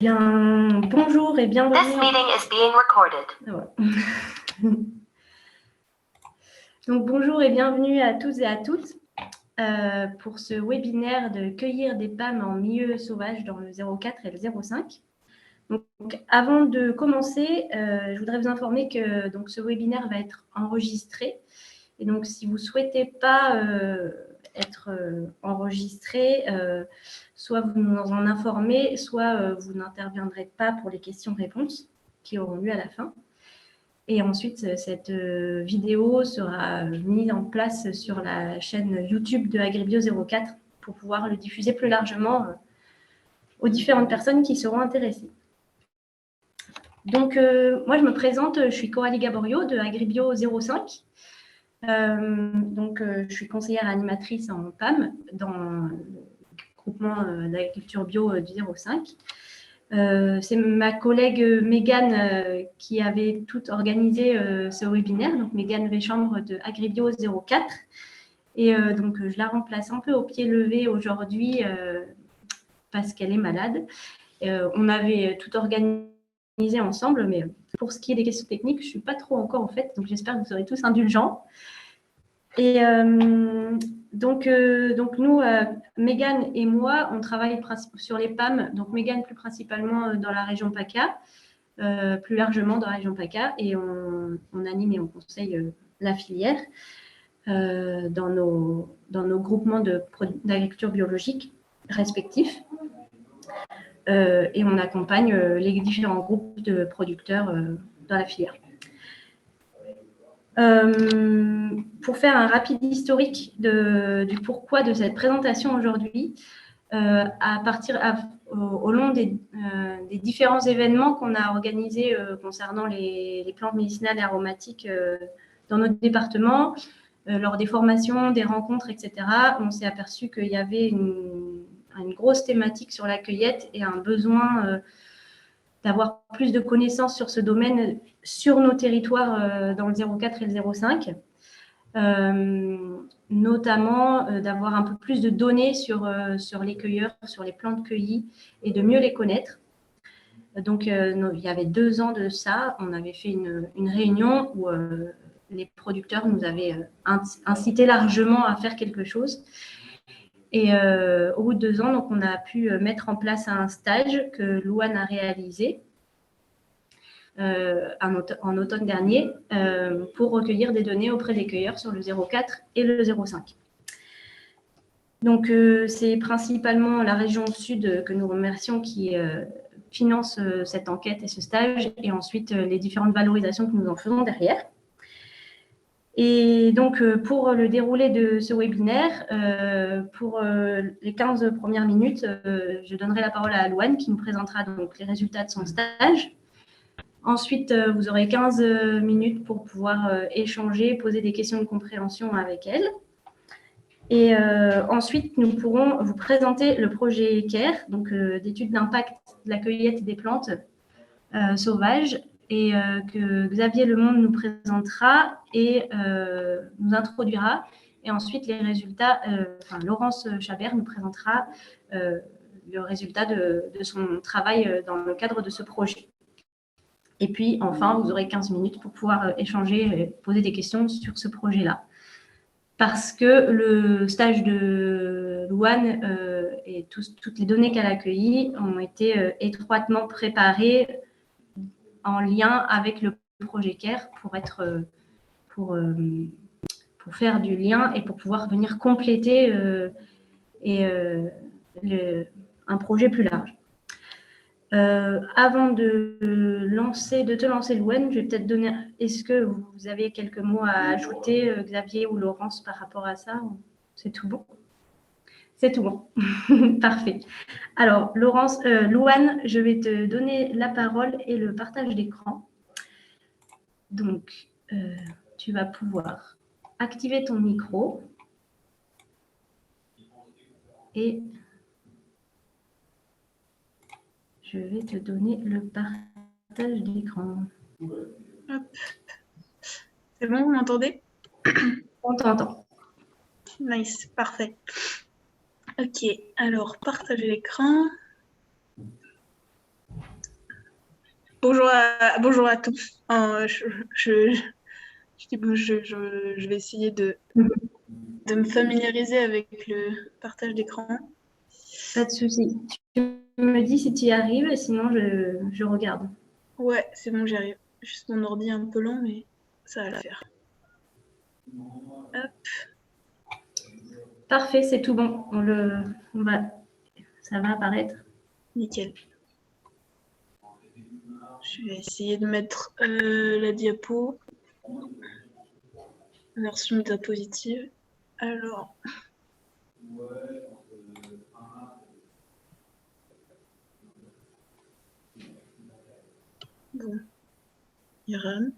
Bien, bonjour et bienvenue. This meeting is being recorded. Ouais. Donc, bonjour et bienvenue à tous et à toutes pour ce webinaire de cueillir des PAM en milieu sauvage dans le 04 et le 05. Donc, avant de commencer, je voudrais vous informer que donc, ce webinaire va être enregistré. Et donc, si vous ne souhaitez pas être enregistré, soit vous nous en informez, soit vous n'interviendrez pas pour les questions-réponses qui auront lieu à la fin. Et ensuite, cette vidéo sera mise en place sur la chaîne YouTube de Agribio04 pour pouvoir le diffuser plus largement aux différentes personnes qui seront intéressées. Donc, moi, je me présente, je suis Coralie Gaborio de Agribio05. Je suis conseillère animatrice en PAM dans le groupement d'agriculture bio du 05. C'est ma collègue Mégane qui avait tout organisé ce webinaire, donc Mégane Véchambre de Agribio 04. Et donc, je la remplace un peu au pied levé aujourd'hui parce qu'elle est malade. On avait tout organisé ensemble, mais pour ce qui est des questions techniques, je ne suis pas trop encore en fait, donc j'espère que vous serez tous indulgents. Et donc nous, Mégane et moi, on travaille sur les PAM. Donc Mégane plus principalement dans la région PACA, plus largement dans la région PACA, et on anime et on conseille la filière dans nos groupements d'agriculture biologique respectifs. Et on accompagne les différents groupes de producteurs dans la filière. Pour faire un rapide historique du pourquoi de cette présentation aujourd'hui, au long des différents événements qu'on a organisés concernant les plantes médicinales et aromatiques dans notre département, lors des formations, des rencontres, etc., on s'est aperçu qu'il y avait une grosse thématique sur la cueillette et un besoin d'avoir plus de connaissances sur ce domaine sur nos territoires dans le 04 et le 05, notamment d'avoir un peu plus de données sur les cueilleurs, sur les plantes cueillies et de mieux les connaître. Donc, il y avait 2 ans de ça, on avait fait une réunion où les producteurs nous avaient incité largement à faire quelque chose. Et au bout de 2 ans, donc, on a pu mettre en place un stage que Louane a réalisé en automne dernier pour recueillir des données auprès des cueilleurs sur le 04 et le 05. Donc, c'est principalement la région sud que nous remercions qui finance cette enquête et ce stage, et ensuite les différentes valorisations que nous en faisons derrière. Et donc, pour le déroulé de ce webinaire, pour les 15 premières minutes, je donnerai la parole à Louane qui nous présentera donc les résultats de son stage. Ensuite, vous aurez 15 minutes pour pouvoir échanger, poser des questions de compréhension avec elle. Et ensuite, nous pourrons vous présenter le projet CARE, donc d'étude d'impact de la cueillette des plantes sauvages, et que Xavier Lemonde nous présentera et nous introduira. Et ensuite, les résultats, Laurence Chabert nous présentera le résultat de son travail dans le cadre de ce projet. Et puis, enfin, vous aurez 15 minutes pour pouvoir échanger et poser des questions sur ce projet-là. Parce que le stage de Louane et toutes les données qu'elle a accueillies ont été étroitement préparées en lien avec le projet CARE pour faire du lien et pour pouvoir venir compléter un projet plus large. Avant de te lancer, Louane, je vais peut-être donner. Est-ce que vous avez quelques mots à ajouter, Xavier ou Laurence, par rapport à ça? C'est tout bon? C'est tout bon. Parfait. Alors, Louane, je vais te donner la parole et le partage d'écran. Donc, tu vas pouvoir activer ton micro et je vais te donner le partage d'écran. C'est bon, vous m'entendez? On t'entend. Nice, parfait. Ok, alors partager l'écran. bonjour à tous. Je vais essayer de me familiariser avec le partage d'écran. Pas de souci. Tu me dis si tu y arrives, sinon je regarde. Ouais, c'est bon, j'y arrive. Juste mon ordi est un peu lent, mais ça va le faire. Hop, Parfait, c'est tout bon. Ça va apparaître. nickel. Je vais essayer de mettre la diapo, version diapositive. Alors, bon, il rame.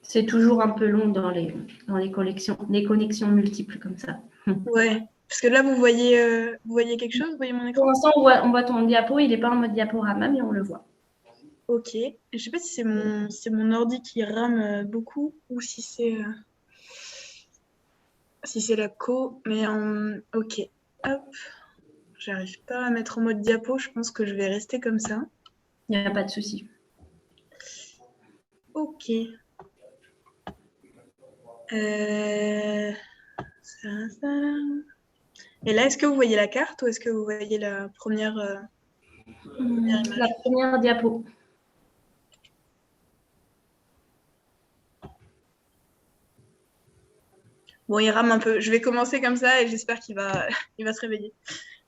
C'est toujours un peu long dans les connexions multiples comme ça. Ouais, parce que là, vous voyez quelque chose? Vous voyez mon Pour écran? l'instant, on voit ton diapo. Il n'est pas en mode diaporama, mais on le voit. Ok. Je sais pas si c'est mon ordi qui rame beaucoup ou si c'est la mais ok. Hop. J'arrive pas à mettre en mode diapo. Je pense que je vais rester comme ça. Il n'y a pas de souci. Ok. Ça. Et là, est-ce que vous voyez la carte ou est-ce que vous voyez la première image? La première diapo. Bon, il rame un peu. Je vais commencer comme ça et j'espère qu'il va, il va se réveiller.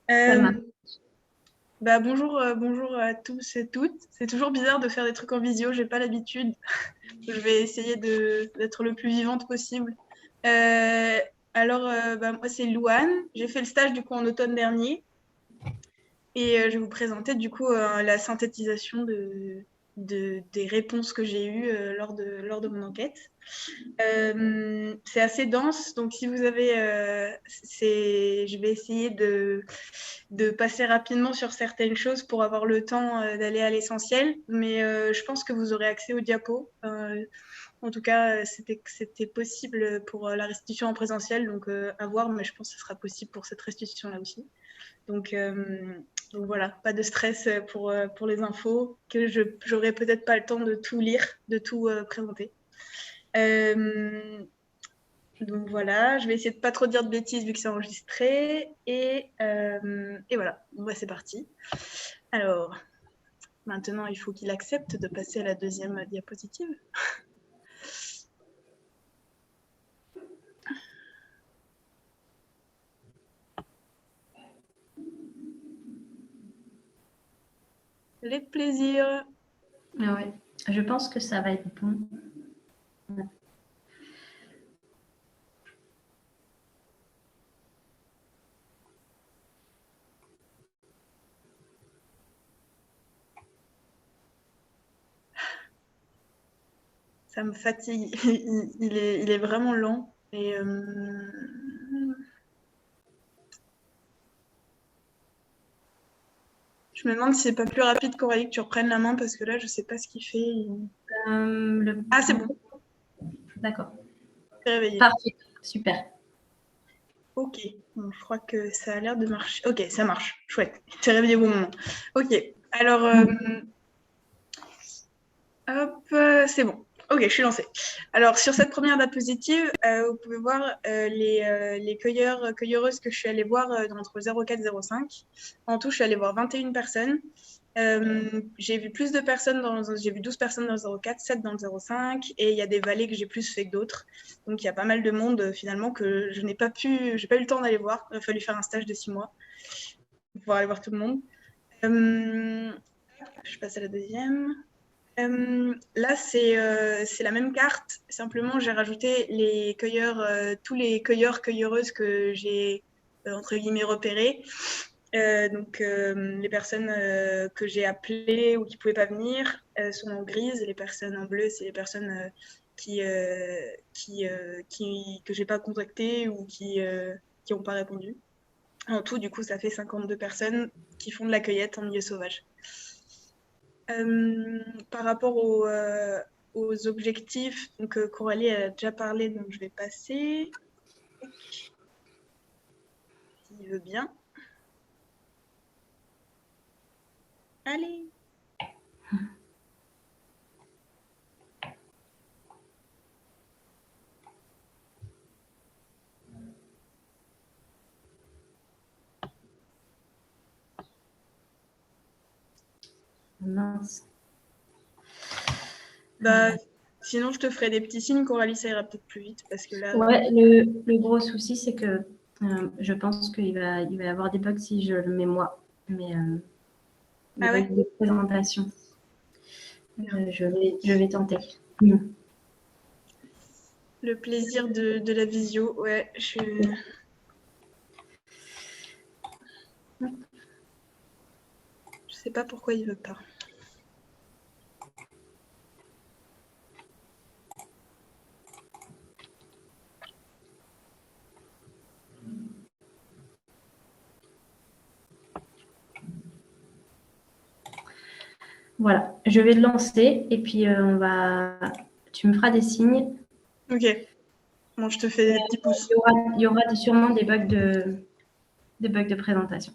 Ça marche. Bonjour à tous et toutes. C'est toujours bizarre de faire des trucs en visio, j'ai pas l'habitude. Je vais essayer d'être le plus vivante possible. Moi c'est Louane. J'ai fait le stage du coup en automne dernier et je vais vous présenter du coup la synthétisation des réponses que j'ai eues lors de mon enquête. C'est assez dense, donc si vous avez, je vais essayer de passer rapidement sur certaines choses pour avoir le temps d'aller à l'essentiel, mais je pense que vous aurez accès aux diapos. En tout cas, c'était possible pour la restitution en présentiel, donc à voir, mais je pense que ce sera possible pour cette restitution-là aussi. Donc voilà, pas de stress pour les infos, que j'aurai peut-être pas le temps de tout lire, de tout présenter. Donc voilà, je vais essayer de pas trop dire de bêtises vu que c'est enregistré. Et voilà, c'est parti. Alors, maintenant, il faut qu'il accepte de passer à la deuxième diapositive. Les plaisirs. Ah ouais. Je pense que ça va être bon. Ça me fatigue. Il est vraiment lent. Et je me demande si c'est pas plus rapide qu'Aurélie que tu reprennes la main parce que là, je sais pas ce qu'il fait. Ah, c'est bon. D'accord. Réveillé. Parfait. Super. Ok, bon, je crois que ça a l'air de marcher. Ok, ça marche. Chouette. Tu es réveillé au bon moment. Ok, alors, hop, c'est bon. Ok, je suis lancée. Alors, sur cette première diapositive, vous pouvez voir les cueilleureuses que je suis allée voir entre 0,4 et 0,5. En tout, je suis allée voir 21 personnes. J'ai vu plus de personnes j'ai vu 12 personnes dans le 0,4, 7 dans le 0,5 et il y a des vallées que j'ai plus fait que d'autres. Donc il y a pas mal de monde finalement que j'ai pas eu le temps d'aller voir. Il a fallu faire un stage de 6 mois pour pouvoir aller voir tout le monde. Je passe à la deuxième. Là, c'est la même carte. Simplement, j'ai rajouté les cueilleurs, tous les cueilleurs-cueilleureuses que j'ai entre guillemets repérés. Les personnes que j'ai appelées ou qui ne pouvaient pas venir sont en grise. Les personnes en bleu, c'est les personnes que je n'ai pas contactées ou qui n'ont pas répondu. En tout, du coup, ça fait 52 personnes qui font de la cueillette en milieu sauvage. Par rapport aux objectifs, donc Coralie a déjà parlé, donc je vais passer. S'il veut bien. Allez. Mince. Bah, sinon, je te ferai des petits signes, Coralie, ça ira peut-être plus vite parce que là. Ouais, le gros souci, c'est que je pense qu'il va y avoir des bugs si je le mets moi. Mais des Ah ouais? bugs de présentation. Je vais tenter. Mm. Le plaisir de la visio, ouais, je sais pas pourquoi il veut pas. Voilà, je vais le lancer et puis tu me feras des signes. Ok. Bon, je te fais des petits pouces. Il y aura sûrement des bugs de présentation.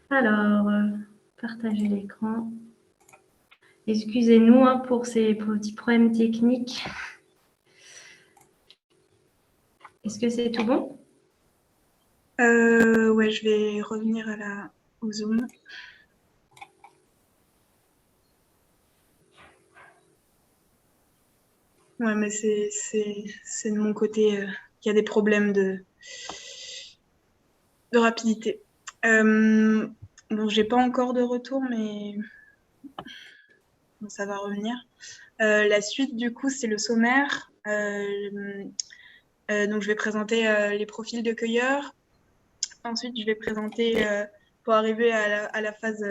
Alors, partager l'écran. Excusez-nous pour ces petits problèmes techniques. Est-ce que c'est tout bon? Ouais, je vais revenir au Zoom. Ouais, mais c'est de mon côté qu'il y a des problèmes de rapidité. Bon, j'ai pas encore de retour, mais bon, ça va revenir. La suite, du coup, c'est le sommaire. Donc, je vais présenter les profils de cueilleurs. Ensuite, je vais présenter, pour arriver à la phase,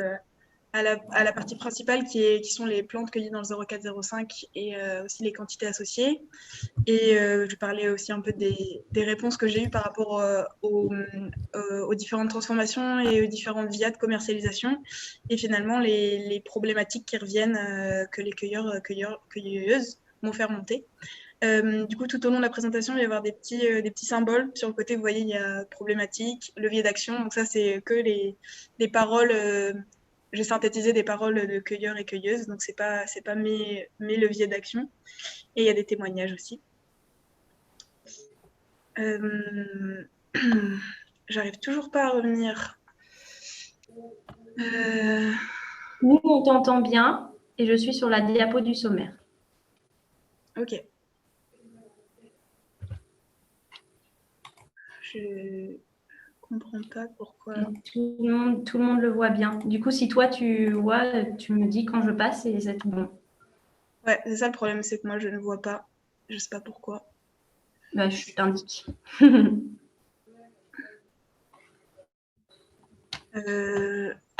à la partie principale qui sont les plantes cueillies dans le 0405 et aussi les quantités associées. Et je vais parler aussi un peu des réponses que j'ai eues par rapport aux différentes transformations et aux différentes vias de commercialisation. Et finalement, les problématiques qui reviennent que les cueilleuses m'ont fait remonter. Du coup, tout au long de la présentation, il va y avoir des petits symboles. Sur le côté, vous voyez, il y a problématique, levier d'action. Donc ça, c'est que les paroles. J'ai synthétisé des paroles de cueilleurs et cueilleuses. Donc, c'est pas mes leviers d'action. Et il y a des témoignages aussi. J'arrive toujours pas à revenir. Nous, on t'entend bien et je suis sur la diapo du sommaire. Ok. Je comprends pas pourquoi. Tout le monde le voit bien. Du coup, si toi, tu vois, tu me dis quand je passe et c'est tout bon. Ouais, c'est ça le problème, c'est que moi, je ne vois pas. Je sais pas pourquoi. Bah, je t'indique.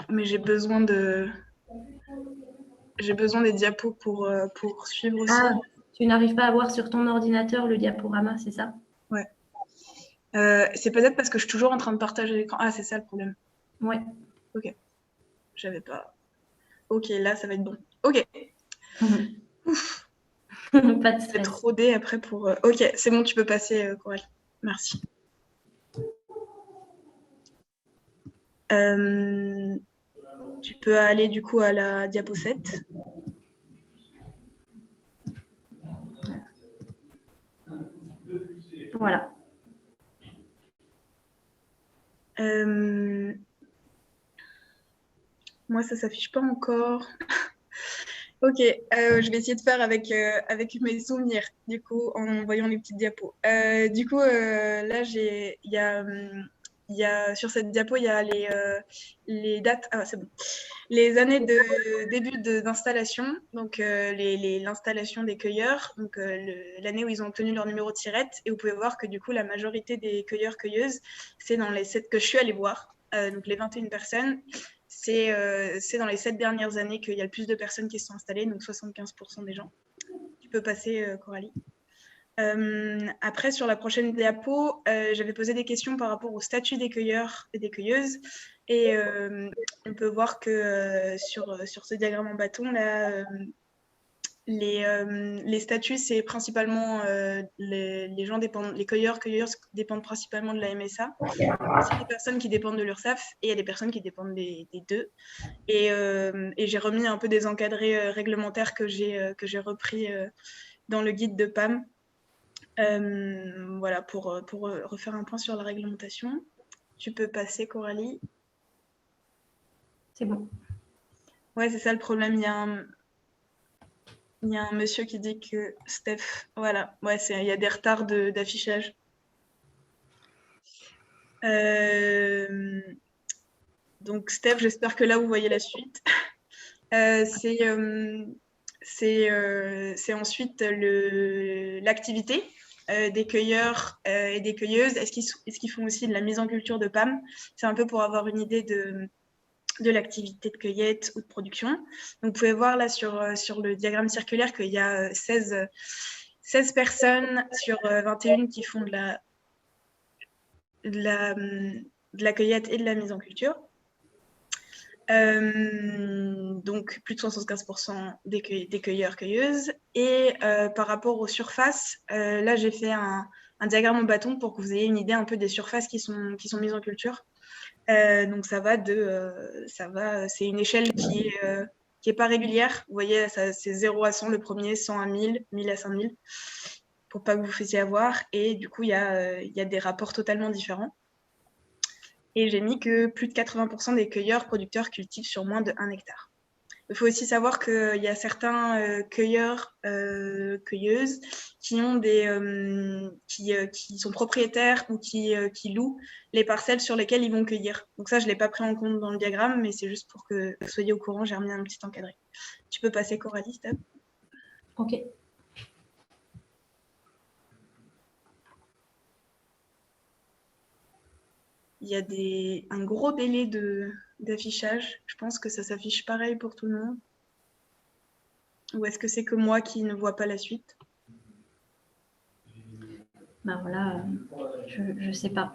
Mais j'ai besoin des diapos pour suivre aussi. Ah, tu n'arrives pas à voir sur ton ordinateur le diaporama, c'est ça? Ouais. C'est peut-être parce que je suis toujours en train de partager l'écran. Ah, c'est ça le problème. Ouais. Ok. J'avais pas. Ok, là, ça va être bon. Ok. Ouf. Pas de Je vais stress. être rodée après pour. Ok, c'est bon, tu peux passer, Coralie. Merci. Tu peux aller du coup à la diapo 7. Voilà. Moi, ça s'affiche pas encore. Ok, je vais essayer de faire avec mes souvenirs, du coup, en voyant les petites diapos. Du coup, là, il y a, sur cette diapo, il y a les dates. Ah, c'est bon. Les années de début d'installation, donc l'installation des cueilleurs, donc l'année où ils ont obtenu leur numéro de tirette. Et vous pouvez voir que du coup, la majorité des cueilleurs-cueilleuses, c'est dans les 7 que je suis allée voir, donc les 21 personnes. C'est dans les 7 dernières années qu'il y a le plus de personnes qui se sont installées, donc 75% des gens. Tu peux passer, Coralie. Après, sur la prochaine diapo, j'avais posé des questions par rapport au statut des cueilleurs et des cueilleuses. Et on peut voir que sur ce diagramme en bâton, là, Les statuts, c'est principalement les gens dépendent, les cueilleurs dépendent principalement de la MSA. Il y a aussi des personnes qui dépendent de l'URSSAF et il y a des personnes qui dépendent des deux. Et j'ai remis un peu des encadrés réglementaires que j'ai repris dans le guide de PAM. Voilà, pour refaire un point sur la réglementation. Tu peux passer, Coralie. C'est bon. Ouais, c'est ça le problème. Il y a un monsieur qui dit que Steph, voilà, ouais, il y a des retards d'affichage. Donc Steph, j'espère que là vous voyez la suite. C'est ensuite l'activité des cueilleurs et des cueilleuses. Est-ce qu'ils font aussi de la mise en culture de PAM? C'est un peu pour avoir une idée de l'activité de cueillette ou de production. Donc, vous pouvez voir là sur le diagramme circulaire qu'il y a 16 personnes sur 21 qui font de la cueillette et de la mise en culture. Donc, plus de 75% des cueilleurs-cueilleuses. Et par rapport aux surfaces, là, j'ai fait un diagramme au bâton pour que vous ayez une idée un peu des surfaces qui sont mises en culture. Donc c'est une échelle qui est pas régulière. Vous voyez, c'est 0 à 100 le premier, 100 à 1000, 1000 à 5000, pour pas que vous vous fassiez avoir. Et du coup, il y a des rapports totalement différents. Et j'ai mis que plus de 80% des cueilleurs producteurs cultivent sur moins de 1 hectare. Il faut aussi savoir qu'il y a certains cueilleurs, cueilleuses qui sont propriétaires ou qui louent les parcelles sur lesquelles ils vont cueillir. Donc ça, je ne l'ai pas pris en compte dans le diagramme, mais c'est juste pour que vous soyez au courant, j'ai remis un petit encadré. Tu peux passer, Coralie, stop. Ok. Il y a un gros délai d'affichage. Je pense que ça s'affiche pareil pour tout le monde. Ou est-ce que c'est que moi qui ne vois pas la suite? Ben voilà, je ne sais pas.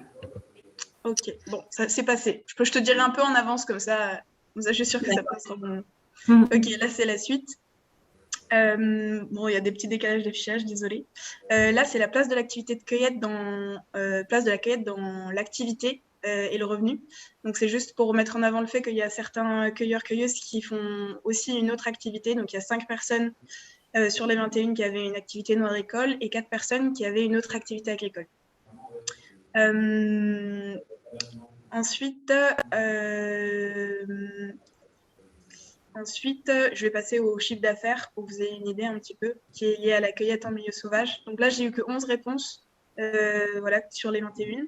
Ok, bon, ça c'est passé. Je te dirai un peu en avance, comme ça je suis sûre que ça passe. Ok, là c'est la suite. Bon, il y a des petits décalages d'affichage, désolé. Là, c'est la place de l'activité de cueillette dans l'activité et le revenu. Donc, c'est juste pour mettre en avant le fait qu'il y a certains cueilleurs-cueilleuses qui font aussi une autre activité. Donc, il y a 5 personnes sur les 21 qui avaient une activité non agricole et 4 personnes qui avaient une autre activité agricole. Ensuite, je vais passer au chiffre d'affaires pour que vous ayez une idée un petit peu, qui est lié à la cueillette en milieu sauvage. Donc là, j'ai eu que 11 réponses voilà, sur les 21.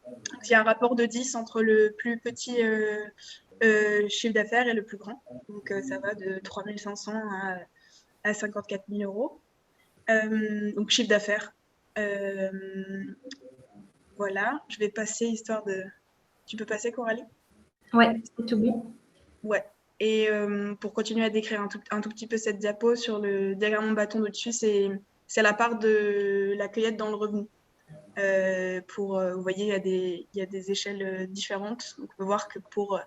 Donc, il y a un rapport de 10 entre le plus petit chiffre d'affaires et le plus grand. Donc ça va de 3 500 à 54 000 euros. Donc chiffre d'affaires. Voilà, je vais passer histoire de... Tu peux passer, Coralie? Ouais, c'est tout bon. Ouais. Et pour continuer à décrire un tout petit peu cette diapo, sur le diagramme en bâton au-dessus, c'est la part de la cueillette dans le revenu. Vous voyez, il y a des échelles différentes. Donc, on peut voir que pour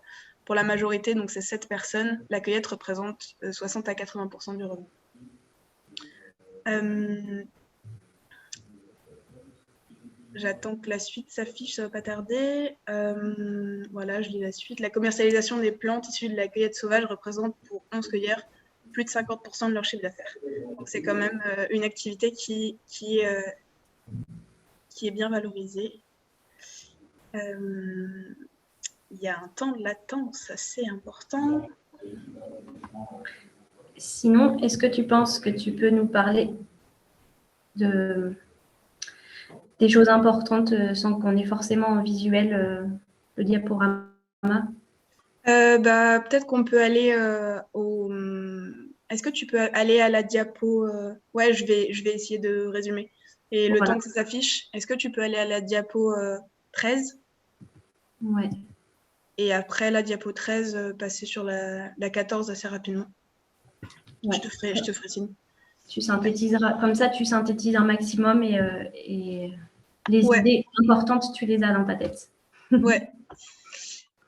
la majorité, donc c'est 7 personnes, la cueillette représente 60 à 80% du revenu. J'attends que la suite s'affiche, ça ne va pas tarder. Voilà, je lis la suite. La commercialisation des plantes issues de la cueillette sauvage représente pour 11 cueilleurs plus de 50% de leur chiffre d'affaires. Donc, c'est quand même une activité qui est bien valorisée. Il y a un temps de latence assez important. Sinon, est-ce que tu penses que tu peux nous parler des choses importantes sans qu'on ait forcément en visuel le diaporama? Peut-être qu'on peut aller Est-ce que tu peux aller à la diapo Ouais, je vais essayer de résumer. Et le temps que ça s'affiche, est-ce que tu peux aller à la diapo 13? Ouais. Et après la diapo 13, passer sur la 14 assez rapidement. Ouais. Je te ferai signe. Tu synthétiseras, comme ça, tu synthétises un maximum et les idées importantes, tu les as dans ta tête. Ouais.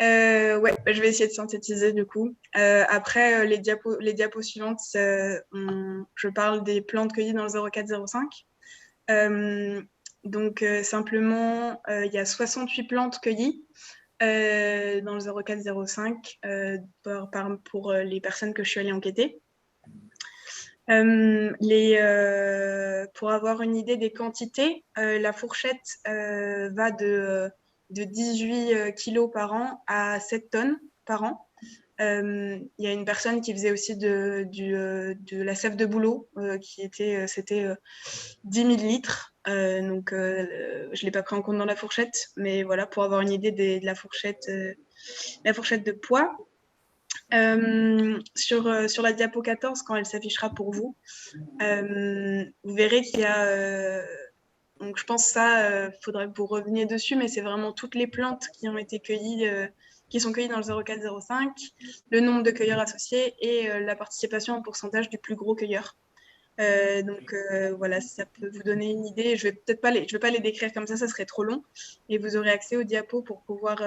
Ouais, je vais essayer de synthétiser du coup. Après, les diapos suivantes, je parle des plantes cueillies dans le 0405. Donc, simplement, il y a 68 plantes cueillies dans le 0405 pour les personnes que je suis allée enquêter. Pour avoir une idée des quantités, la fourchette va de 18 kilos par an à 7 tonnes par an. Il y a une personne qui faisait aussi de la sève de bouleau, c'était 10 000 litres. Donc, je ne l'ai pas pris en compte dans la fourchette, mais voilà, pour avoir une idée de la fourchette de poids. Sur la diapo 14, quand elle s'affichera pour vous, vous verrez qu'il y a... donc, je pense que ça, faudrait que vous reveniez dessus, mais c'est vraiment toutes les plantes qui ont été cueillies, qui sont cueillies dans le 0405, le nombre de cueilleurs associés et la participation en pourcentage du plus gros cueilleur. Donc voilà, ça peut vous donner une idée. Je vais pas les décrire comme ça serait trop long. Et vous aurez accès aux diapos pour pouvoir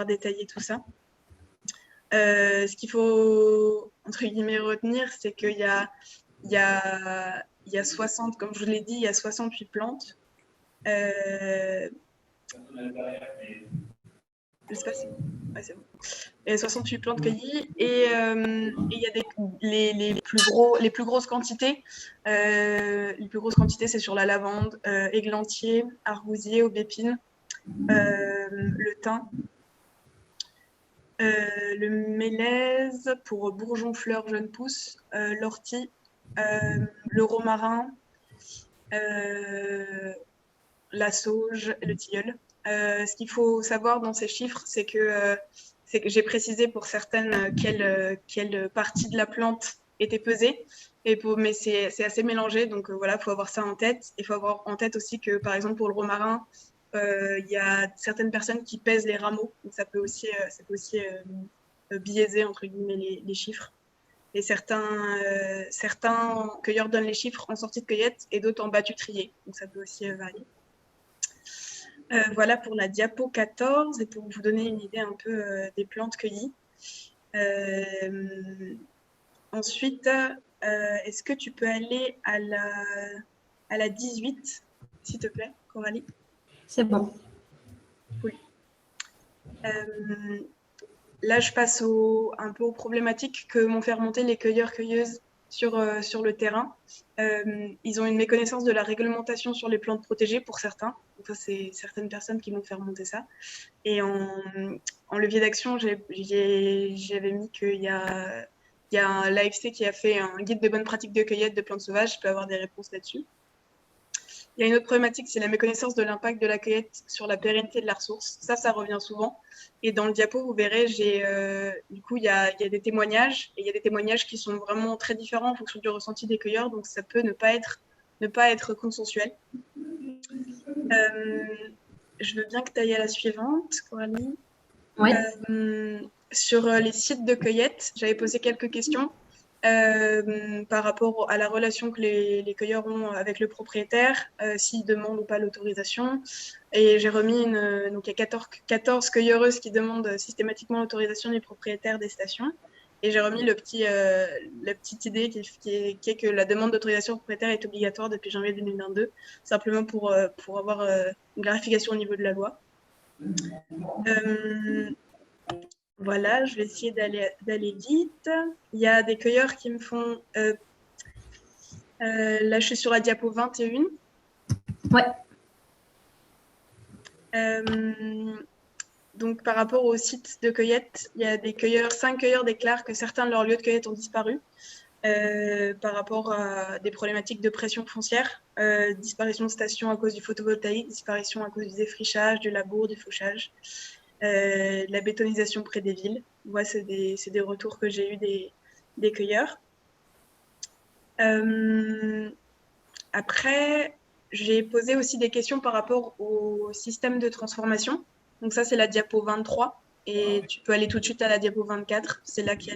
détailler tout ça. Ce qu'il faut entre guillemets retenir, c'est qu'il y a 60, comme je vous l'ai dit, il y a 68 plantes. Je sais pas si... Ouais, c'est bon. Il y a 68 plantes cueillies et il y a les plus grosses quantités. Les plus grosses quantités, c'est sur la lavande, églantier, argousier, aubépine, le thym, le mélèze pour bourgeon, fleur, jeune pousse, l'ortie, le romarin, la sauge, le tilleul. Ce qu'il faut savoir dans ces chiffres, c'est que j'ai précisé pour certaines quelle partie de la plante était pesée, mais c'est assez mélangé, donc voilà, il faut avoir ça en tête. Il faut avoir en tête aussi que, par exemple, pour le romarin, il y a certaines personnes qui pèsent les rameaux, donc ça peut aussi biaiser, entre guillemets, les chiffres. Et certains cueilleurs donnent les chiffres en sortie de cueillette et d'autres en battu trié, donc ça peut aussi varier. Voilà pour la diapo 14 et pour vous donner une idée un peu des plantes cueillies. Ensuite, est-ce que tu peux aller à la 18, s'il te plaît, Coralie? C'est bon. Oui. Là, je passe un peu aux problématiques que m'ont fait remonter les cueilleurs-cueilleuses sur le terrain. Ils ont une méconnaissance de la réglementation sur les plantes protégées pour certains. Donc ça, c'est certaines personnes qui m'ont fait remonter ça. Et en levier d'action, j'avais mis qu'il y a l'AFC qui a fait un guide de bonnes pratiques de cueillette de plantes sauvages. Je peux avoir des réponses là-dessus. Il y a une autre problématique, c'est la méconnaissance de l'impact de la cueillette sur la pérennité de la ressource. Ça revient souvent. Et dans le diapo, vous verrez, du coup, il y a des témoignages, et il y a des témoignages qui sont vraiment très différents en fonction du ressenti des cueilleurs, donc ça peut ne pas être consensuel. Je veux bien que tu ailles à la suivante, Coralie. Oui. Sur les sites de cueillette, j'avais posé quelques questions. Par rapport à la relation que les cueilleurs ont avec le propriétaire, s'ils demandent ou pas l'autorisation. Et j'ai remis donc il y a 14 cueilleureuses qui demandent systématiquement l'autorisation du propriétaire des stations. Et j'ai remis la petite idée qui est que la demande d'autorisation propriétaire est obligatoire depuis janvier 2022, simplement pour avoir une clarification au niveau de la loi. Voilà, je vais essayer d'aller vite. Il y a des cueilleurs qui me font... là, je suis sur la diapo 21. Ouais. Donc, par rapport au site de cueillette, il y a 5 cueilleurs déclarent que certains de leurs lieux de cueillette ont disparu par rapport à des problématiques de pression foncière, disparition de stations à cause du photovoltaïque, disparition à cause du défrichage, du labour, du fauchage. La bétonisation près des villes. Ouais, c'est des retours que j'ai eus des cueilleurs. Après, j'ai posé aussi des questions par rapport au système de transformation. Donc ça, c'est la diapo 23. Et tu peux aller tout de suite à la diapo 24. C'est là qu'il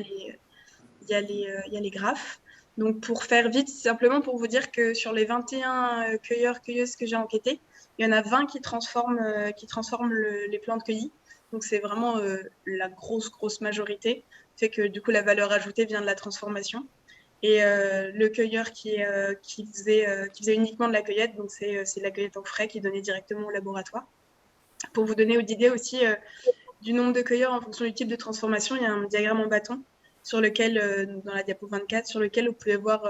y a les graphes. Donc pour faire vite, simplement pour vous dire que sur les 21 cueilleurs-cueilleuses que j'ai enquêtés, Il y en a 20 qui transforment les plantes cueillies. Donc, c'est vraiment la grosse majorité. Fait que du coup, la valeur ajoutée vient de la transformation. Et le cueilleur qui faisait uniquement de la cueillette, donc c'est la cueillette en frais qui donnait directement au laboratoire. Pour vous donner une idée aussi du nombre de cueilleurs en fonction du type de transformation, il y a un diagramme en bâton sur lequel, dans la diapo 24, sur lequel vous pouvez voir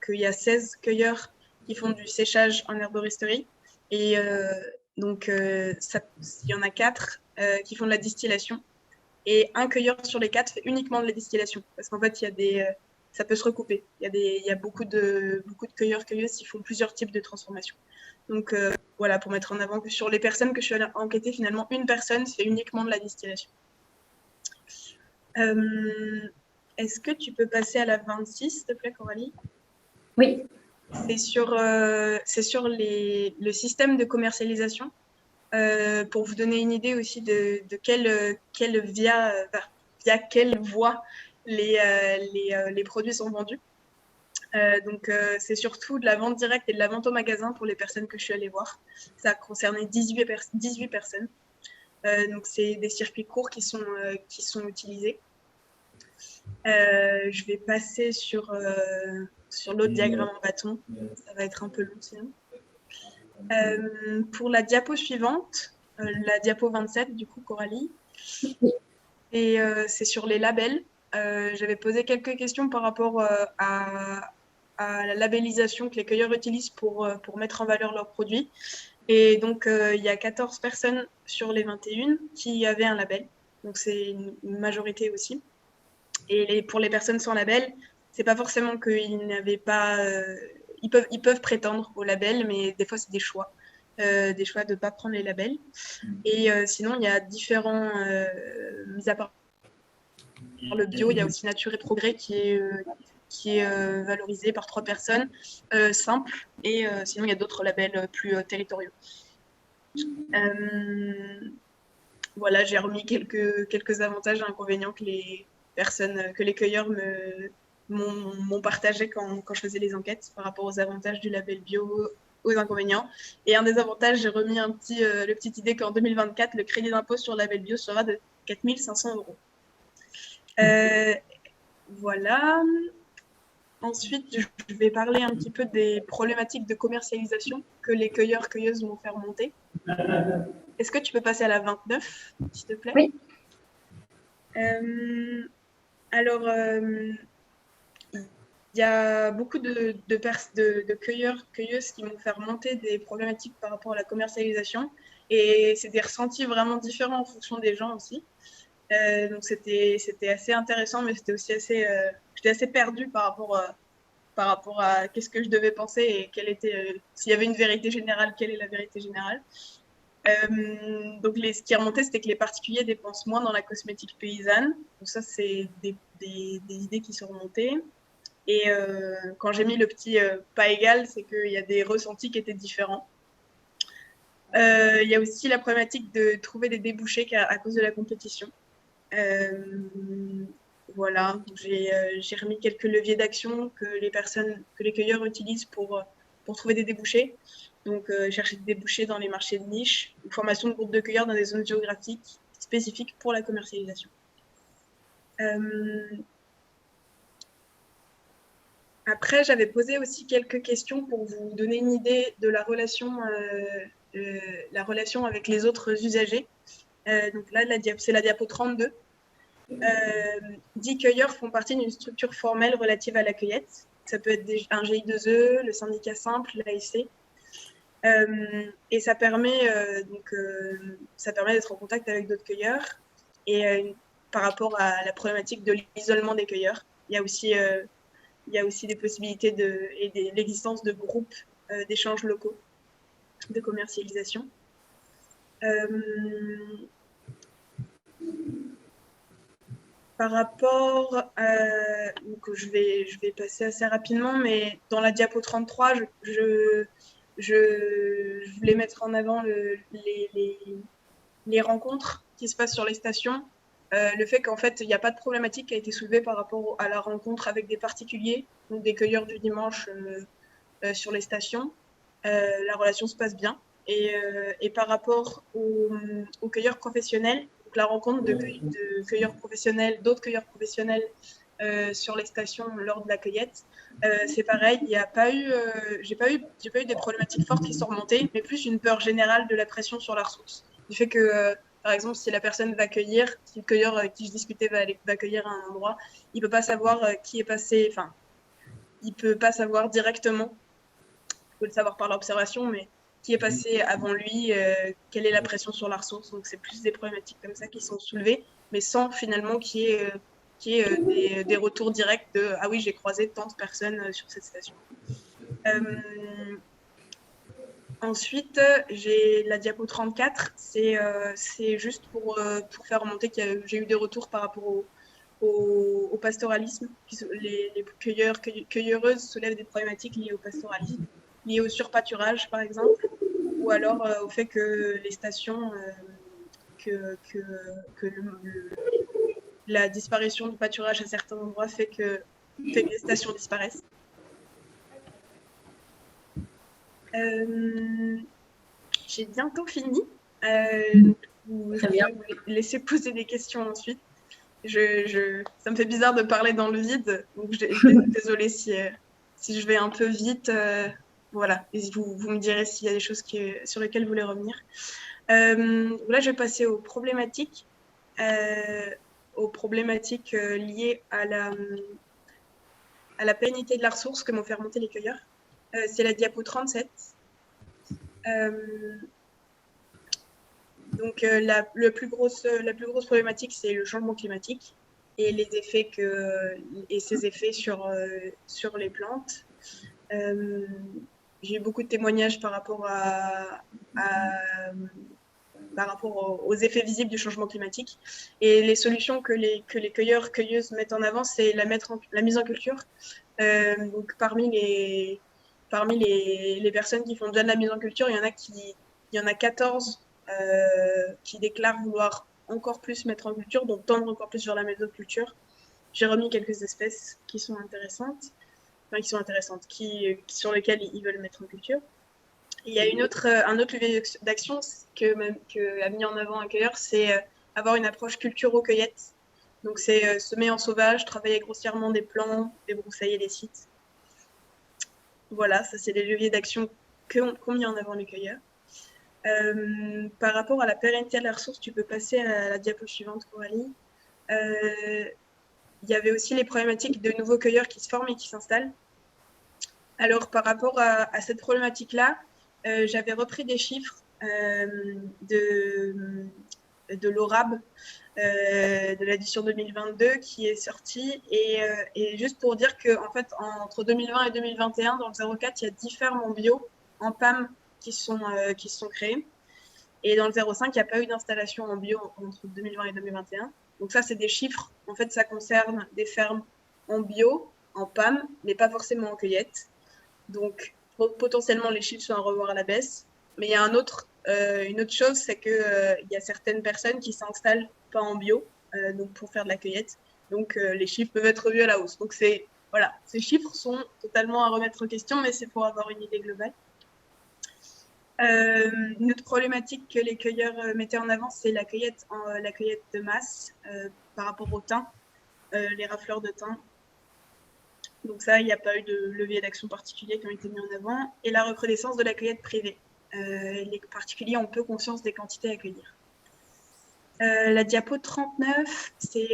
qu'il y a 16 cueilleurs qui font du séchage en herboristerie. Et donc, il y en a 4 qui font de la distillation. Et un cueilleur sur les 4 fait uniquement de la distillation. Parce qu'en fait, ça peut se recouper. Il y a beaucoup de cueilleurs-cueilleuses qui font plusieurs types de transformations. Donc, voilà, pour mettre en avant que sur les personnes que je suis allée enquêter, finalement, une personne fait uniquement de la distillation. Est-ce que tu peux passer à la 26, s'il te plaît, Coralie? Oui. C'est sur le système de commercialisation. Pour vous donner une idée aussi de via quelle voie les produits sont vendus. Donc, c'est surtout de la vente directe et de la vente au magasin pour les personnes que je suis allée voir. Ça a concerné 18 personnes. Donc, c'est des circuits courts qui sont utilisés. Je vais passer sur l'autre diagramme en bâton. Ça va être un peu long sinon. Pour la diapo suivante, la diapo 27, du coup, Coralie, et c'est sur les labels. J'avais posé quelques questions par rapport à la labellisation que les cueilleurs utilisent pour mettre en valeur leurs produits. Et donc, il y a 14 personnes sur les 21 qui avaient un label. Donc, c'est une majorité aussi. Et pour les personnes sans label, c'est pas forcément qu'ils n'avaient pas... ils peuvent prétendre au label, mais des fois, c'est des choix de ne pas prendre les labels. Et sinon, il y a différents... mis à part le bio, il y a aussi Nature et Progrès qui est valorisé par 3 personnes simples. Et sinon, il y a d'autres labels plus territoriaux. Voilà, j'ai remis quelques avantages et inconvénients que les cueilleurs m'ont partagé quand je faisais les enquêtes par rapport aux avantages du label bio, aux inconvénients. Et un des avantages, j'ai remis le petite idée qu'en 2024, le crédit d'impôt sur le label bio sera de 4 500 euros. Voilà. Ensuite, je vais parler un petit peu des problématiques de commercialisation que les cueilleurs-cueilleuses m'ont fait remonter. Est-ce que tu peux passer à la 29, s'il te plaît? Oui. Alors, il y a beaucoup de cueilleurs-cueilleuses qui m'ont fait remonter des problématiques par rapport à la commercialisation. Et c'est des ressentis vraiment différents en fonction des gens aussi. Donc, c'était assez intéressant, mais c'était aussi j'étais assez perdue par rapport à qu'est-ce que je devais penser et s'il y avait une vérité générale, quelle est la vérité générale. Donc, ce qui remontait, c'était que les particuliers dépensent moins dans la cosmétique paysanne. Donc, ça, c'est des idées qui sont remontées. Et quand j'ai mis le petit pas égal, c'est qu'il y a des ressentis qui étaient différents. Il y a aussi la problématique de trouver des débouchés à cause de la compétition. Voilà, j'ai remis quelques leviers d'action que les cueilleurs utilisent pour trouver des débouchés. Donc, chercher des débouchés dans les marchés de niche, une formation de groupes de cueilleurs dans des zones géographiques spécifiques pour la commercialisation. Après, j'avais posé aussi quelques questions pour vous donner une idée de la relation avec les autres usagers. Donc là, c'est la diapo 32. 10 cueilleurs font partie d'une structure formelle relative à la cueillette. Ça peut être un GI2E, le syndicat simple, l'ASC. Et ça permet d'être en contact avec d'autres cueilleurs. Et par rapport à la problématique de l'isolement des cueilleurs, il y a aussi des possibilités et l'existence de groupes d'échanges locaux, de commercialisation. Par rapport, donc je vais passer assez rapidement, mais dans la diapo 33, je voulais mettre en avant les rencontres qui se passent sur les stations. Le fait qu'en fait, il n'y a pas de problématique qui a été soulevée par rapport à la rencontre avec des particuliers, donc des cueilleurs du dimanche sur les stations. La relation se passe bien. Et par rapport aux cueilleurs professionnels, donc la rencontre de cueilleurs professionnels, d'autres cueilleurs professionnels sur les stations lors de la cueillette, c'est pareil, il y a pas eu, j'ai pas eu des problématiques fortes qui sont remontées, mais plus une peur générale de la pression sur la ressource. Du fait que, par exemple, si la personne va cueillir, si le cueilleur avec qui je discutais va cueillir à un endroit, il peut pas savoir qui est passé, enfin, il peut pas savoir directement, il peut le savoir par l'observation, mais qui est passé avant lui, quelle est la pression sur la ressource. Donc, c'est plus des problématiques comme ça qui sont soulevées, mais sans finalement qu'il y ait des retours directs de « Ah oui, j'ai croisé tant de personnes sur cette station ». Ensuite, j'ai la diapo 34. C'est juste pour faire remonter que j'ai eu des retours par rapport au pastoralisme. Les cueilleureuses soulèvent des problématiques liées au pastoralisme, liées au surpâturage, par exemple, ou alors au fait que les stations, la disparition du pâturage à certains endroits fait que les stations disparaissent. J'ai bientôt fini. Je vais vous laisser poser des questions ensuite. Ça me fait bizarre de parler dans le vide, donc désolée si je vais un peu vite. Voilà, et vous me direz s'il y a des choses sur lesquelles vous voulez revenir. Là, je vais passer aux problématiques liées à la pérennité de la ressource que m'ont fait remonter les cueilleurs. C'est la diapo 37. Donc, la plus grosse problématique, c'est le changement climatique et les effets ses effets sur les plantes. J'ai eu beaucoup de témoignages par rapport aux effets visibles du changement climatique. Et les solutions que les cueilleurs-cueilleuses mettent en avant, c'est la mise en culture. Donc, parmi les personnes qui font déjà de la mise en culture, il y en a 14 qui déclarent vouloir encore plus mettre en culture, donc tendre encore plus vers la mésoculture. J'ai remis quelques espèces qui sont intéressantes, sur lesquelles ils veulent mettre en culture. Et il y a un autre levier d'action que a mis en avant un cueilleur, c'est avoir une approche culturo-cueillette. Donc c'est semer en sauvage, travailler grossièrement des plants, débroussailler les sites. Voilà, ça c'est les leviers d'action qu'ont mis en avant les cueilleurs. Par rapport à la pérennité de la ressource, tu peux passer à la diapo suivante, Coralie. Il y avait aussi les problématiques de nouveaux cueilleurs qui se forment et qui s'installent. Alors, par rapport à cette problématique-là, j'avais repris des chiffres de l'ORAB, de l'édition 2022 qui est sortie. Et juste pour dire qu'en fait, entre 2020 et 2021, dans le 04, il y a 10 fermes en bio, en PAM, qui se sont créées. Et dans le 05, il n'y a pas eu d'installation en bio entre 2020 et 2021. Donc ça, c'est des chiffres. En fait, ça concerne des fermes en bio, en PAM, mais pas forcément en cueillette. Donc, potentiellement, les chiffres sont à revoir à la baisse. Mais il y a une autre chose, c'est qu'il y a certaines personnes qui s'installent pas en bio, donc pour faire de la cueillette. Donc, les chiffres peuvent être revus à la hausse. Donc, voilà, ces chiffres sont totalement à remettre en question, mais c'est pour avoir une idée globale. Une autre problématique que les cueilleurs mettaient en avant, c'est la cueillette de masse par rapport au thym, les rafleurs de thym. Donc ça, il n'y a pas eu de levier d'action particulier qui ont été mis en avant. Et la recrudescence de la cueillette privée. Les particuliers ont peu conscience des quantités à cueillir. La diapo 39, c'est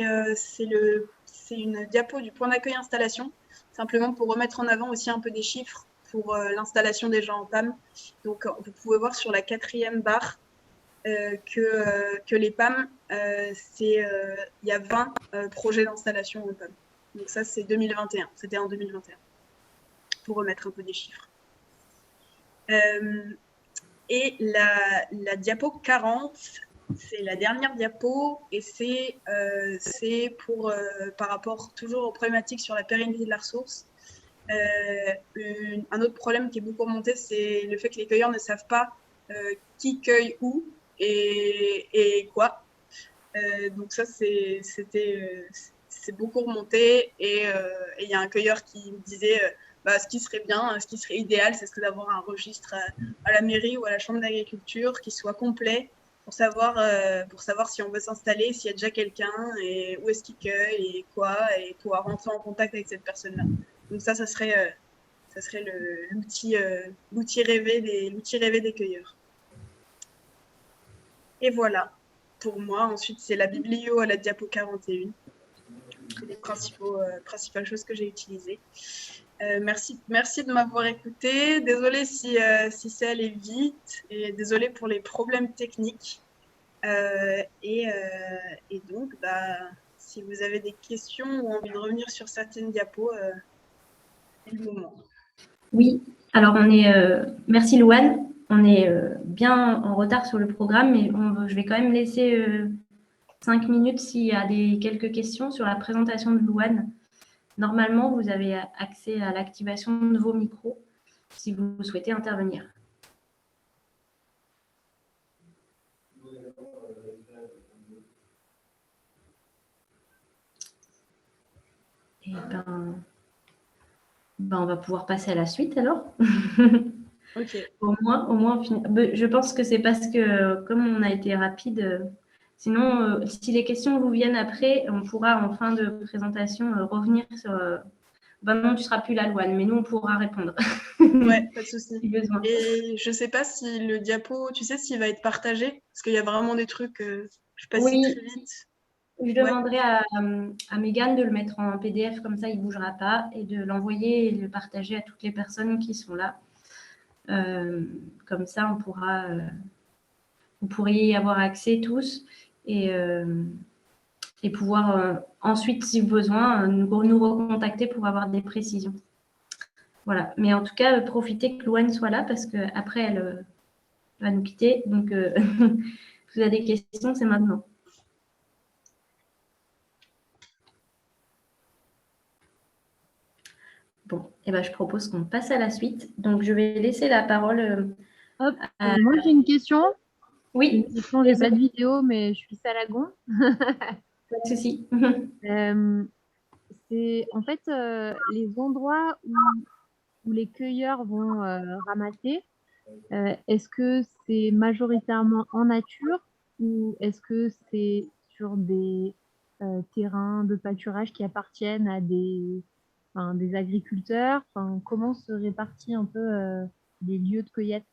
une diapo du point d'accueil installation, simplement pour remettre en avant aussi un peu des chiffres pour l'installation des gens en PAM. Donc, vous pouvez voir sur la 4e barre que les PAM, il y a 20 projets d'installation en PAM. Donc ça, c'est 2021. C'était en 2021, pour remettre un peu des chiffres. Et la diapo 40, c'est la dernière diapo, et c'est par rapport toujours aux problématiques sur la pérennité de la ressource. Un autre problème qui est beaucoup remonté, c'est le fait que les cueilleurs ne savent pas qui cueille où et quoi. Donc ça, c'est beaucoup remonté. Et il y a un cueilleur qui me disait ce qui serait bien, ce qui serait idéal, ce serait d'avoir un registre à la mairie ou à la chambre d'agriculture qui soit complet pour savoir si on veut s'installer, s'il y a déjà quelqu'un et où est-ce qu'il cueille et quoi, et pouvoir rentrer en contact avec cette personne-là. Donc ça serait l'outil rêvé des cueilleurs. Et voilà, pour moi. Ensuite, c'est la biblio à la diapo 41. C'est les principales choses que j'ai utilisées. Merci de m'avoir écouté. Désolée si ça allait vite et désolée pour les problèmes techniques. Et donc, si vous avez des questions ou envie de revenir sur certaines diapos, c'est le moment. Oui, alors merci Louane, on est bien en retard sur le programme, mais je vais quand même laisser 5 minutes s'il y a quelques questions sur la présentation de Louane. Normalement, vous avez accès à l'activation de vos micros si vous souhaitez intervenir. Et on va pouvoir passer à la suite alors. Ok. Au moins, je pense que c'est parce que comme on a été rapide, sinon, si les questions vous viennent après, on pourra en fin de présentation revenir sur. Non, tu seras plus là, Louane, mais nous on pourra répondre. Ouais, pas de souci. Si besoin. Et je sais pas si le diapo, tu sais s'il va être partagé, parce qu'il y a vraiment des trucs, je passe Oui. très vite. Je demanderai à Mégane de le mettre en PDF, comme ça il ne bougera pas, et de l'envoyer et de le partager à toutes les personnes qui sont là. Comme ça, vous pourriez y avoir accès tous et pouvoir ensuite, si besoin, nous recontacter pour avoir des précisions. Voilà. Mais en tout cas, profitez que Louane soit là parce qu'après, elle va nous quitter. Donc, si vous avez des questions, c'est maintenant. Bon, je propose qu'on passe à la suite. Donc, je vais laisser la parole. Moi, j'ai une question. Oui. Une question, j'ai pas de vidéo, mais je suis Salagon. Pas de souci. C'est en fait les endroits où les cueilleurs vont ramasser. Est-ce que c'est majoritairement en nature ou est-ce que c'est sur des terrains de pâturage qui appartiennent à des agriculteurs? Comment se répartit un peu les lieux de cueillette?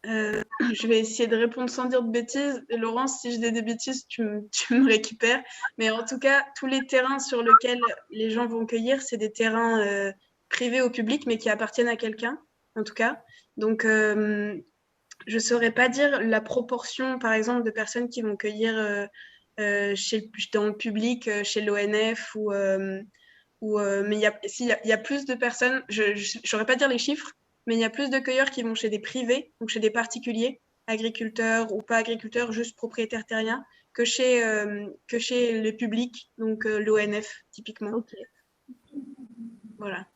Je vais essayer de répondre sans dire de bêtises. Et Laurence, si je dis des bêtises, tu me récupères. Mais en tout cas, tous les terrains sur lesquels les gens vont cueillir, c'est des terrains privés au public, mais qui appartiennent à quelqu'un, en tout cas. Donc, je ne saurais pas dire la proportion, par exemple, de personnes qui vont cueillir dans le public, chez l'ONF mais il y a plus de personnes, je ne saurais pas dire les chiffres, mais il y a plus de cueilleurs qui vont chez des privés, donc chez des particuliers, agriculteurs ou pas agriculteurs, juste propriétaires terriens, que chez les publics, donc l'ONF typiquement. Ok. Voilà.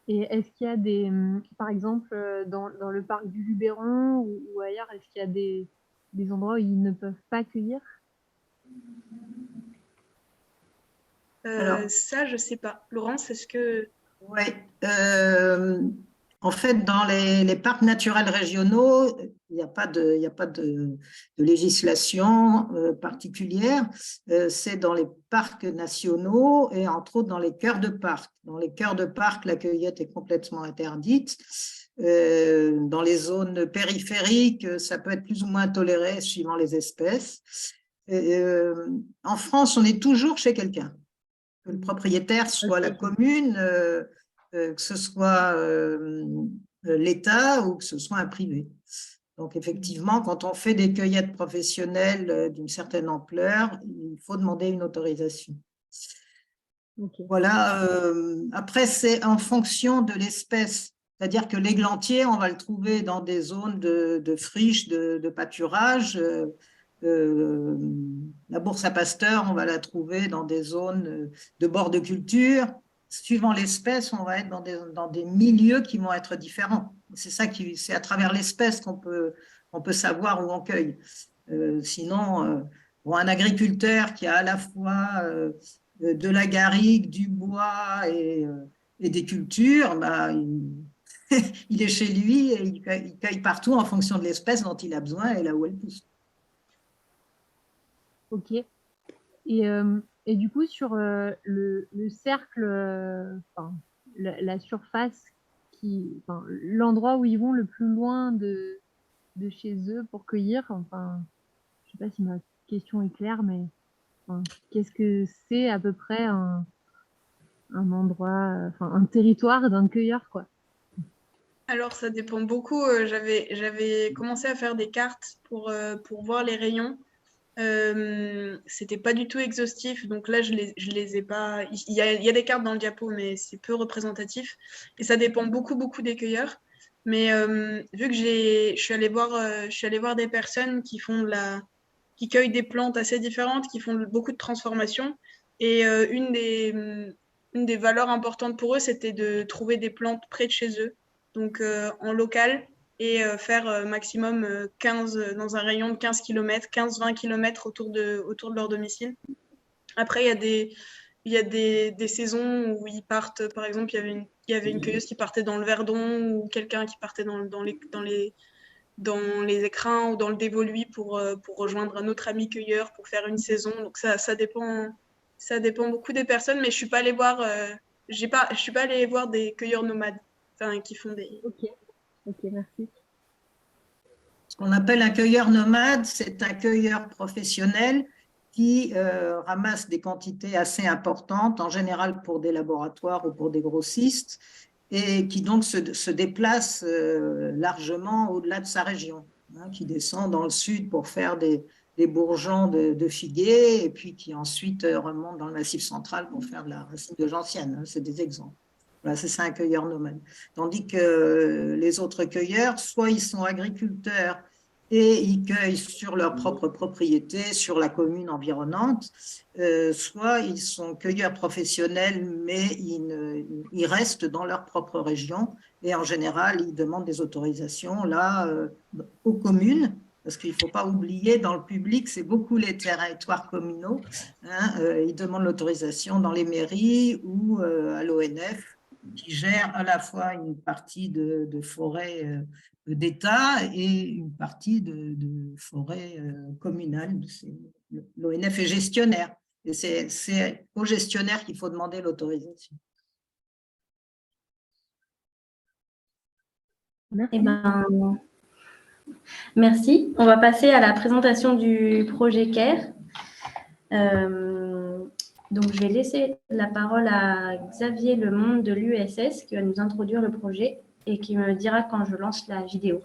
Et est-ce qu'il y a par exemple, dans le parc du Luberon ou ailleurs, est-ce qu'il y a des endroits où ils ne peuvent pas cueillir? Ça, je sais pas. Laurence, est-ce que… Oui. En fait, dans les parcs naturels régionaux, il n'y a pas de législation particulière. C'est dans les parcs nationaux et entre autres dans les cœurs de parc. Dans les cœurs de parc, la cueillette est complètement interdite. Dans les zones périphériques, ça peut être plus ou moins toléré suivant les espèces. En France, on est toujours chez quelqu'un. Que le propriétaire soit la commune, que ce soit l'État ou que ce soit un privé. Donc, effectivement, quand on fait des cueillettes professionnelles d'une certaine ampleur, il faut demander une autorisation. Okay. Voilà. Après, c'est en fonction de l'espèce. C'est-à-dire que l'églantier, on va le trouver dans des zones de friches, de pâturage. La bourse à Pasteur, on va la trouver dans des zones de bord de culture. Suivant l'espèce, on va être dans des milieux qui vont être différents. C'est à travers l'espèce qu'on peut savoir où on cueille. Sinon, un agriculteur qui a à la fois de la garrigue, du bois Et des cultures, bah, il est chez lui et il cueille partout en fonction de l'espèce dont il a besoin et là où elle pousse. Ok. Et du coup, sur le cercle, enfin, la surface, enfin, l'endroit où ils vont le plus loin de chez eux pour cueillir, enfin, je sais pas si ma question est claire, mais enfin, qu'est-ce que c'est à peu près un endroit, enfin, un territoire d'un cueilleur, quoi. Alors, ça dépend beaucoup. J'avais commencé à faire des cartes pour voir les rayons. C'était pas du tout exhaustif, donc là, je les ai pas. Il y a des cartes dans le diapo, mais c'est peu représentatif. Et ça dépend beaucoup, beaucoup des cueilleurs. Mais vu que je suis allée voir des personnes qui cueillent des plantes assez différentes, qui font beaucoup de transformations. Et une des valeurs importantes pour eux, c'était de trouver des plantes près de chez eux, donc en local, et faire maximum 15, dans un rayon de 15 km, 15-20 km autour de leur domicile. Après, il y a des saisons où ils partent, par exemple, il y avait une cueilleuse qui partait dans le Verdon ou quelqu'un qui partait dans les écrins ou dans le dévoluy pour rejoindre un autre ami cueilleur pour faire une saison. Donc ça dépend beaucoup des personnes, mais je suis pas allée voir, je suis pas allée voir des cueilleurs nomades, enfin qui font des. Ok, merci. Ce qu'on appelle un cueilleur nomade, c'est un cueilleur professionnel qui ramasse des quantités assez importantes, en général pour des laboratoires ou pour des grossistes, et qui donc se déplace largement au-delà de sa région, hein, qui descend dans le sud pour faire des bourgeons de figuier, et puis qui ensuite remonte dans le Massif central pour faire de la racine de gentiane, hein, c'est des exemples. Voilà, c'est ça un cueilleur nomade. Tandis que les autres cueilleurs, soit ils sont agriculteurs et ils cueillent sur leur propre propriété, sur la commune environnante, soit ils sont cueilleurs professionnels, mais ils restent dans leur propre région et en général, ils demandent des autorisations là aux communes, parce qu'il ne faut pas oublier, dans le public, c'est beaucoup les territoires communaux, hein, ils demandent l'autorisation dans les mairies ou à l'ONF, qui gère à la fois une partie de forêt d'État et une partie de forêt communale. L'ONF est gestionnaire et c'est au gestionnaire qu'il faut demander l'autorisation. Merci. Eh ben, merci. On va passer à la présentation du projet CARE. Donc, je vais laisser la parole à Xavier Lemonde de l'USS qui va nous introduire le projet et qui me dira quand je lance la vidéo.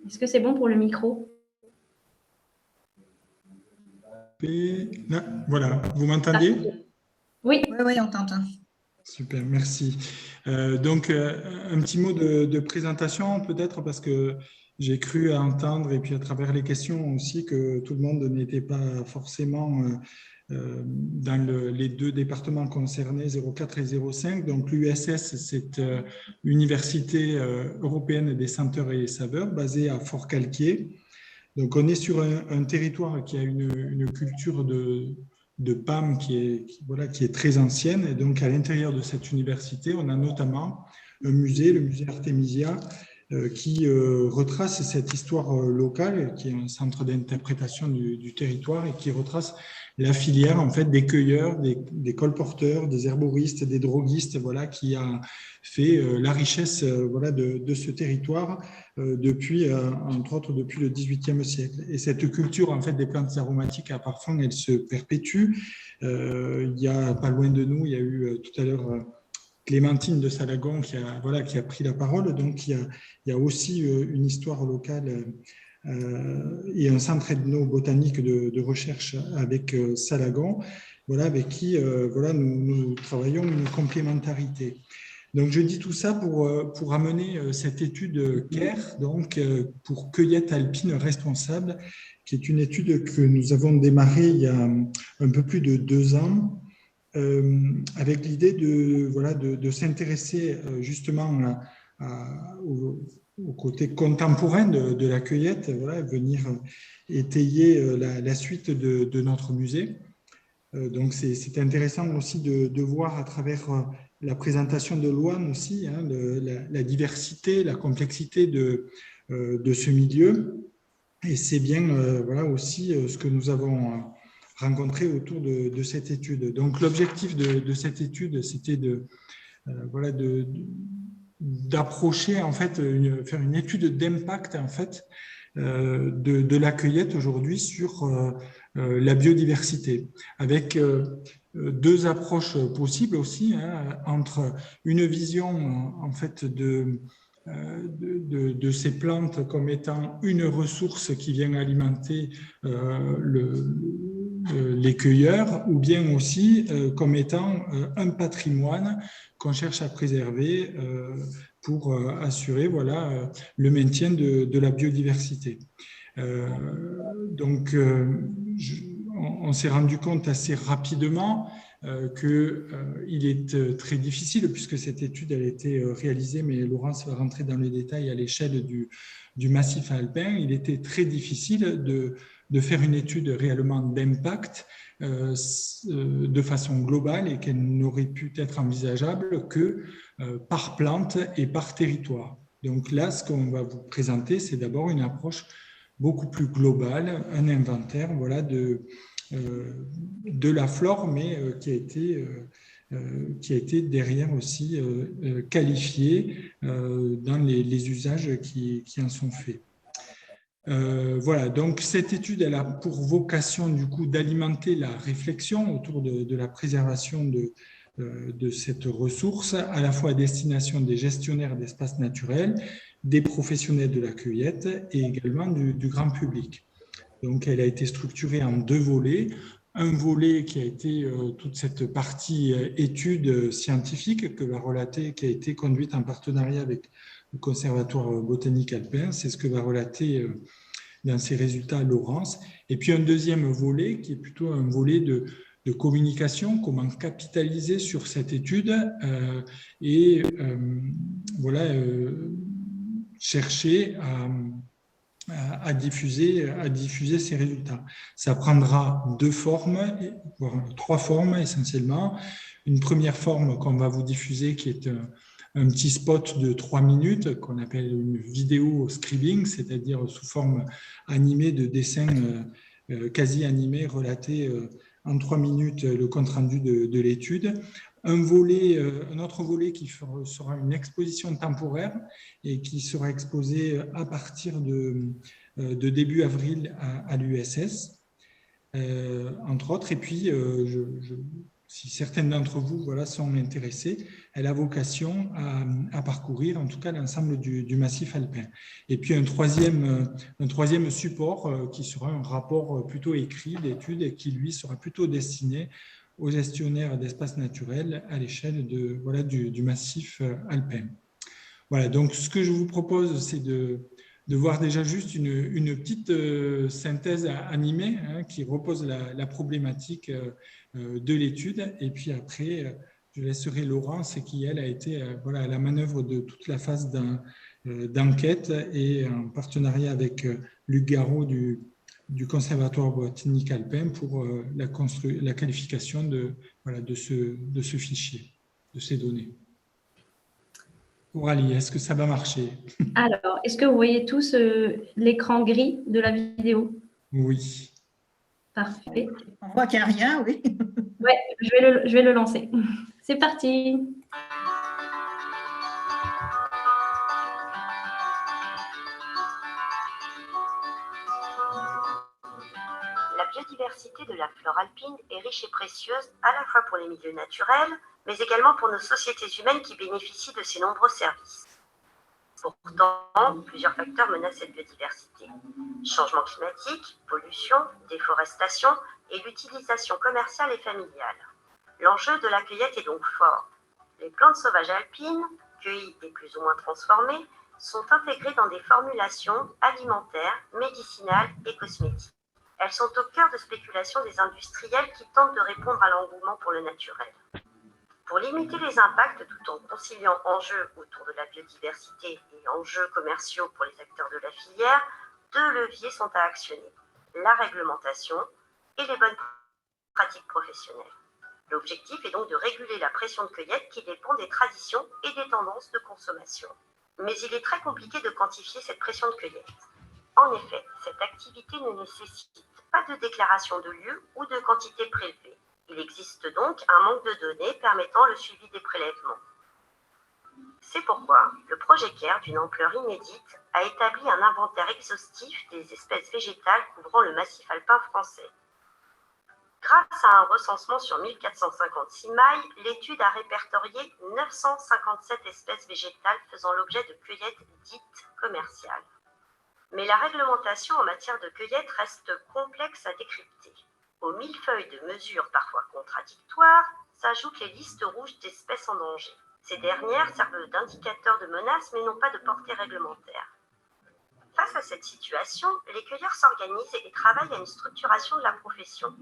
Est-ce que c'est bon pour le micro? Là, voilà, vous m'entendez? Oui. Oui, on t'entend. Super, merci. Donc, un petit mot de présentation peut-être parce que j'ai cru entendre et puis à travers les questions aussi que tout le monde n'était pas forcément dans les deux départements concernés, 04 et 05. Donc, l'USS, c'est l'Université européenne des senteurs et saveurs basée à Fort-Calquier. Donc, on est sur un territoire qui a une culture de PAM qui est très ancienne. Et donc, à l'intérieur de cette université, on a notamment un musée, le musée Artemisia, qui retrace cette histoire locale, qui est un centre d'interprétation du territoire et qui retrace la filière en fait des cueilleurs, des colporteurs, des herboristes, des droguistes, voilà, qui a fait la richesse de ce territoire depuis, entre autres, depuis le XVIIIe siècle. Et cette culture en fait des plantes aromatiques à parfum, elle se perpétue. Il y a pas loin de nous, il y a eu tout à l'heure Clémentine de Salagon qui a pris la parole. Donc il y a aussi une histoire locale et un centre ethnobotanique de recherche avec Salagon, avec qui nous travaillons une complémentarité. Donc, je dis tout ça pour amener cette étude CARE, donc pour Cueillette alpine responsable, qui est une étude que nous avons démarrée il y a un peu plus de 2 ans, avec l'idée de s'intéresser justement au côté contemporain de la cueillette, venir étayer la suite de notre musée. Donc, c'est intéressant aussi de voir à travers la présentation de Louane aussi, hein, la diversité, la complexité de ce milieu. Et c'est bien voilà, aussi ce que nous avons rencontré autour de cette étude. Donc, l'objectif de cette étude, c'était voilà, d'approcher, en fait, faire une étude d'impact, en fait, de la cueillette aujourd'hui sur la biodiversité, avec deux approches possibles aussi, hein, entre une vision en fait de ces plantes comme étant une ressource qui vient alimenter les cueilleurs, ou bien aussi comme étant un patrimoine qu'on cherche à préserver pour assurer voilà, le maintien de la biodiversité. Donc, on s'est rendu compte assez rapidement qu'il est très difficile, puisque cette étude elle a été réalisée, mais Laurence va rentrer dans les détails à l'échelle du massif alpin, il était très difficile de faire une étude réellement d'impact de façon globale et qu'elle n'aurait pu être envisageable que par plante et par territoire. Donc là, ce qu'on va vous présenter, c'est d'abord une approche beaucoup plus globale, un inventaire voilà, de la flore, mais qui a été derrière aussi qualifié dans les usages qui en sont faits. Voilà, donc cette étude, elle a pour vocation du coup d'alimenter la réflexion autour de la préservation de cette ressource, à la fois à destination des gestionnaires d'espaces naturels, des professionnels de la cueillette et également du grand public. Donc, elle a été structurée en deux volets. Un volet qui a été toute cette partie étude scientifique que va relater, qui a été conduite en partenariat avec le Conservatoire botanique alpin. C'est ce que va relater dans ses résultats Laurence. Et puis un deuxième volet qui est plutôt un volet de communication, comment capitaliser sur cette étude et voilà, chercher à diffuser ces résultats. Ça prendra deux formes, voire trois formes essentiellement. Une première forme qu'on va vous diffuser qui est un petit spot de 3 minutes qu'on appelle une vidéo scribing, c'est-à-dire sous forme animée de dessins quasi animés relatés en 3 minutes le compte-rendu de l'étude. Un autre volet qui sera une exposition temporaire et qui sera exposée à partir de début avril à l'USS, entre autres. Et puis, si certaines d'entre vous voilà, sont intéressés, elle a vocation à parcourir en tout cas l'ensemble du massif alpin. Et puis un troisième support qui sera un rapport plutôt écrit d'études et qui lui sera plutôt destiné aux gestionnaires d'espaces naturels à l'échelle voilà, du massif alpin. Voilà, donc ce que je vous propose, c'est de voir déjà juste une petite synthèse animée hein, qui repose la problématique de l'étude. Et puis après, je laisserai Laurence qui, elle, a été voilà, à la manœuvre de toute la phase d'enquête et en partenariat avec Luc Garot du Conservatoire botanique alpin pour la qualification voilà, de ce fichier, de ces données. Coralie, est-ce que ça va marcher? Alors, est-ce que vous voyez tous l'écran gris de la vidéo? Oui. Parfait. On voit qu'il n'y a rien, oui. Oui, je vais le lancer. C'est parti. La biodiversité de la flore alpine est riche et précieuse à la fois pour les milieux naturels, mais également pour nos sociétés humaines qui bénéficient de ces nombreux services. Pourtant, plusieurs facteurs menacent cette biodiversité. Changement climatique, pollution, déforestation et l'utilisation commerciale et familiale. L'enjeu de la cueillette est donc fort. Les plantes sauvages alpines, cueillies et plus ou moins transformées, sont intégrées dans des formulations alimentaires, médicinales et cosmétiques. Elles sont au cœur de spéculations des industriels qui tentent de répondre à l'engouement pour le naturel. Pour limiter les impacts tout en conciliant enjeux autour de la biodiversité et enjeux commerciaux pour les acteurs de la filière, deux leviers sont à actionner, la réglementation et les bonnes pratiques professionnelles. L'objectif est donc de réguler la pression de cueillette qui dépend des traditions et des tendances de consommation. Mais il est très compliqué de quantifier cette pression de cueillette. En effet, cette activité ne nécessite pas de déclaration de lieu ou de quantité prélevée. Il existe donc un manque de données permettant le suivi des prélèvements. C'est pourquoi le projet CARE, d'une ampleur inédite, a établi un inventaire exhaustif des espèces végétales couvrant le massif alpin français. Grâce à un recensement sur 1456 mailles, l'étude a répertorié 957 espèces végétales faisant l'objet de cueillettes dites commerciales. Mais la réglementation en matière de cueillette reste complexe à décrypter. Aux millefeuilles de mesures parfois contradictoires s'ajoutent les listes rouges d'espèces en danger. Ces dernières servent d'indicateurs de menaces mais n'ont pas de portée réglementaire. Face à cette situation, les cueilleurs s'organisent et travaillent à une structuration de la profession.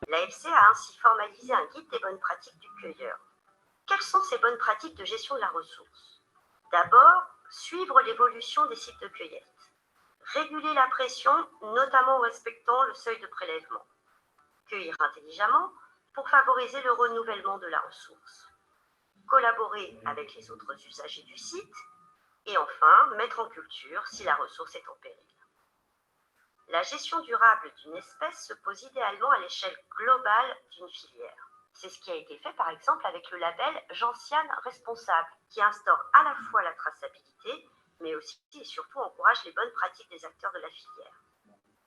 L'AFC a ainsi formalisé un guide des bonnes pratiques du cueilleur. Quelles sont ces bonnes pratiques de gestion de la ressource? D'abord, suivre l'évolution des sites de cueillette. Réguler la pression, notamment en respectant le seuil de prélèvement. Cueillir intelligemment pour favoriser le renouvellement de la ressource. Collaborer avec les autres usagers du site. Et enfin, mettre en culture si la ressource est en péril. La gestion durable d'une espèce se pose idéalement à l'échelle globale d'une filière. C'est ce qui a été fait par exemple avec le label Gentiane Responsable, qui instaure à la fois la traçabilité, mais aussi et surtout encourage les bonnes pratiques des acteurs de la filière.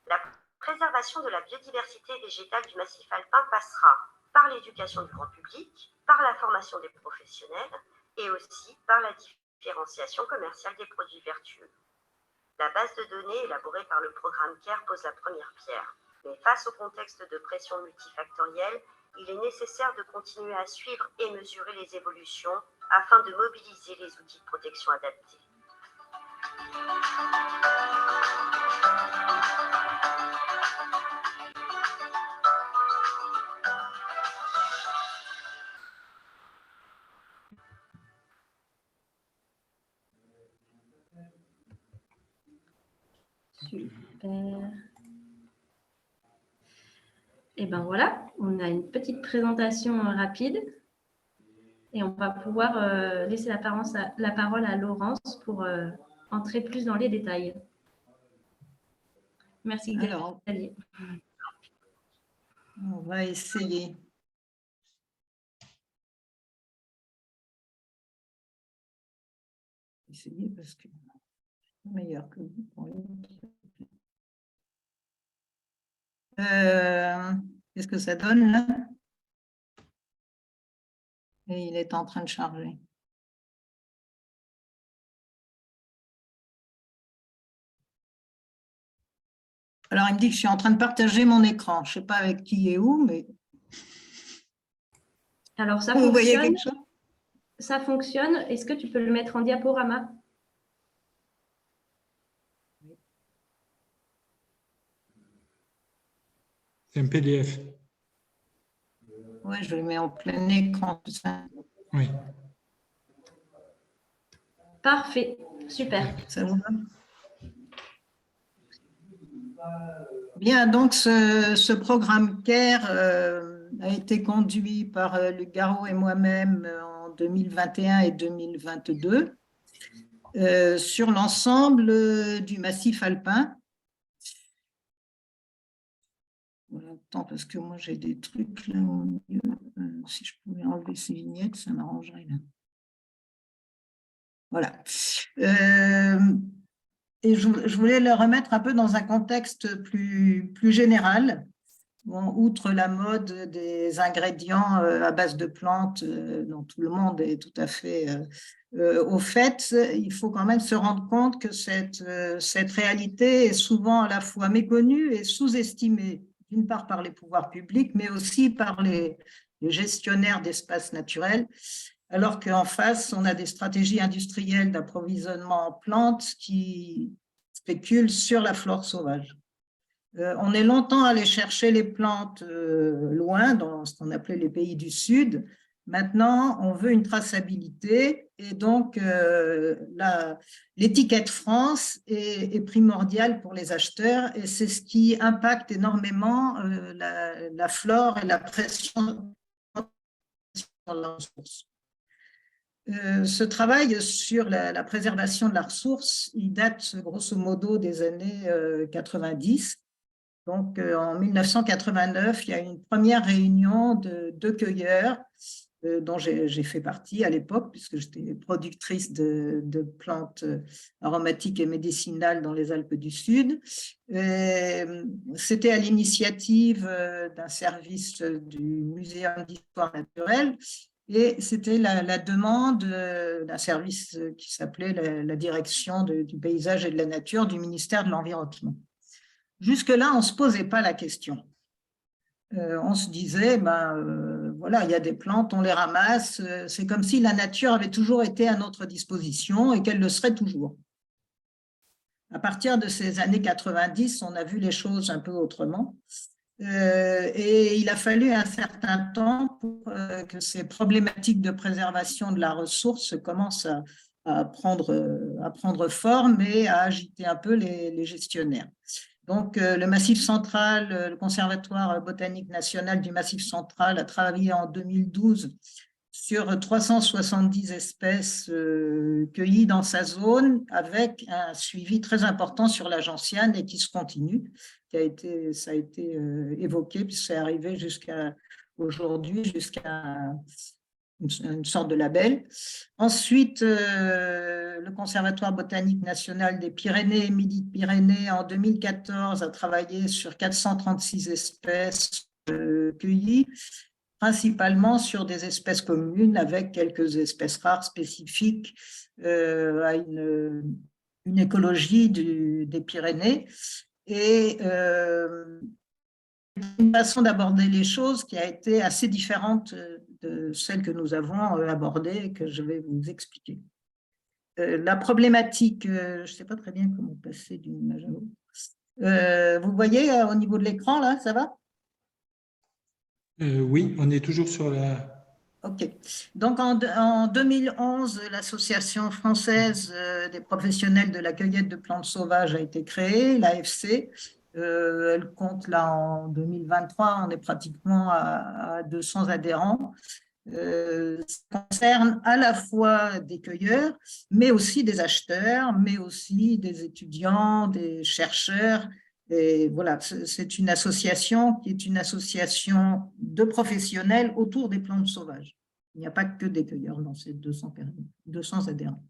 La préservation de la biodiversité végétale du massif alpin passera par l'éducation du grand public, par la formation des professionnels et aussi par la différenciation commerciale des produits vertueux. La base de données élaborée par le programme CARE pose la première pierre. Mais face au contexte de pression multifactorielle, il est nécessaire de continuer à suivre et mesurer les évolutions afin de mobiliser les outils de protection adaptés. Super. Et ben voilà, on a une petite présentation rapide et on va pouvoir laisser la parole à Laurence pour entrer plus dans les détails. Merci, Alors, Xavier. on va essayer. Essayer parce que c'est meilleur que vous pour l'autre. Qu'est-ce que ça donne là? Et il est en train de charger. Alors, il me dit que je suis en train de partager mon écran. Je ne sais pas avec qui et où, mais Alors, ça vous voyez fonctionne. quelque chose? Ça fonctionne. Est-ce que tu peux le mettre en diaporama? C'est un PDF. Oui, je le mets en plein écran. Tout ça. Oui. Parfait. Super. Ça vous va? Bien, donc ce programme CARE a été conduit par Luc Garot et moi-même en 2021 et 2022 sur l'ensemble du massif alpin. Attends, parce que moi j'ai des trucs là au milieu. Si je pouvais enlever ces vignettes, ça m'arrangerait là. Voilà. Et je voulais le remettre un peu dans un contexte plus général, outre la mode des ingrédients à base de plantes dont tout le monde est tout à fait au fait. Il faut quand même se rendre compte que cette réalité est souvent à la fois méconnue et sous-estimée, d'une part par les pouvoirs publics, mais aussi par les gestionnaires d'espaces naturels, alors qu'en face, on a des stratégies industrielles d'approvisionnement en plantes qui spéculent sur la flore sauvage. On est longtemps allé chercher les plantes loin, dans ce qu'on appelait les pays du Sud. Maintenant, on veut une traçabilité Et donc, l'étiquette France est primordiale pour les acheteurs et c'est ce qui impacte énormément la flore et la pression sur la ressource. Ce travail sur la préservation de la ressource, il date grosso modo des années 90. Donc, en 1989, il y a une première réunion de cueilleurs dont j'ai fait partie à l'époque, puisque j'étais productrice de plantes aromatiques et médicinales dans les Alpes du Sud. C'était à l'initiative d'un service du Muséum d'histoire naturelle et c'était la demande d'un service qui s'appelait la Direction du paysage et de la nature du ministère de l'Environnement. Jusque-là, on ne se posait pas la question. On se disait, voilà, il y a des plantes, on les ramasse. C'est comme si la nature avait toujours été à notre disposition et qu'elle le serait toujours. À partir de ces années 90, on a vu les choses un peu autrement. Et il a fallu un certain temps pour que ces problématiques de préservation de la ressource commencent à prendre forme et à agiter un peu les gestionnaires. Donc, le Massif central, le Conservatoire botanique national du Massif central a travaillé en 2012 sur 370 espèces cueillies dans sa zone avec un suivi très important sur la gentiane et qui se continue. Ça a été évoqué, puis c'est arrivé jusqu'à aujourd'hui, jusqu'à une sorte de label. Ensuite, le Conservatoire botanique national des Pyrénées et Midi-Pyrénées, en 2014, a travaillé sur 436 espèces cueillies, principalement sur des espèces communes avec quelques espèces rares spécifiques à une écologie des Pyrénées. Et une façon d'aborder les choses qui a été assez différente de celle que nous avons abordée et que je vais vous expliquer. La problématique, je ne sais pas très bien comment passer d'une image à l'autre. Vous voyez au niveau de l'écran, là, ça va? Oui, on est toujours sur la… OK. Donc, en 2011, l'Association française des professionnels de la cueillette de plantes sauvages a été créée, l'AFC. Elle compte là en 2023, on est pratiquement à 200 adhérents. Ça concerne à la fois des cueilleurs, mais aussi des acheteurs, mais aussi des étudiants, des chercheurs. Et voilà, c'est une association qui est une association de professionnels autour des plantes sauvages. Il n'y a pas que des cueilleurs dans ces 200 adhérents.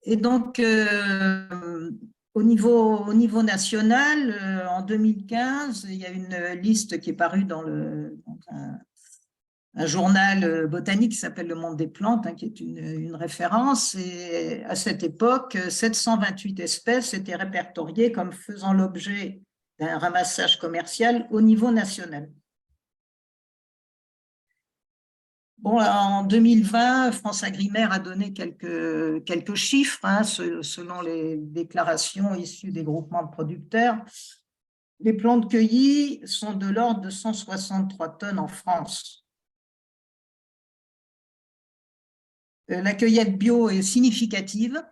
Et donc, au niveau national, en 2015, il y a une liste qui est parue dans un journal botanique qui s'appelle Le Monde des plantes, qui est une référence. Et à cette époque, 728 espèces étaient répertoriées comme faisant l'objet d'un ramassage commercial au niveau national. Bon, en 2020, France Agrimaire a donné quelques chiffres selon les déclarations issues des groupements de producteurs. Les plantes cueillies sont de l'ordre de 163 tonnes en France. La cueillette bio est significative.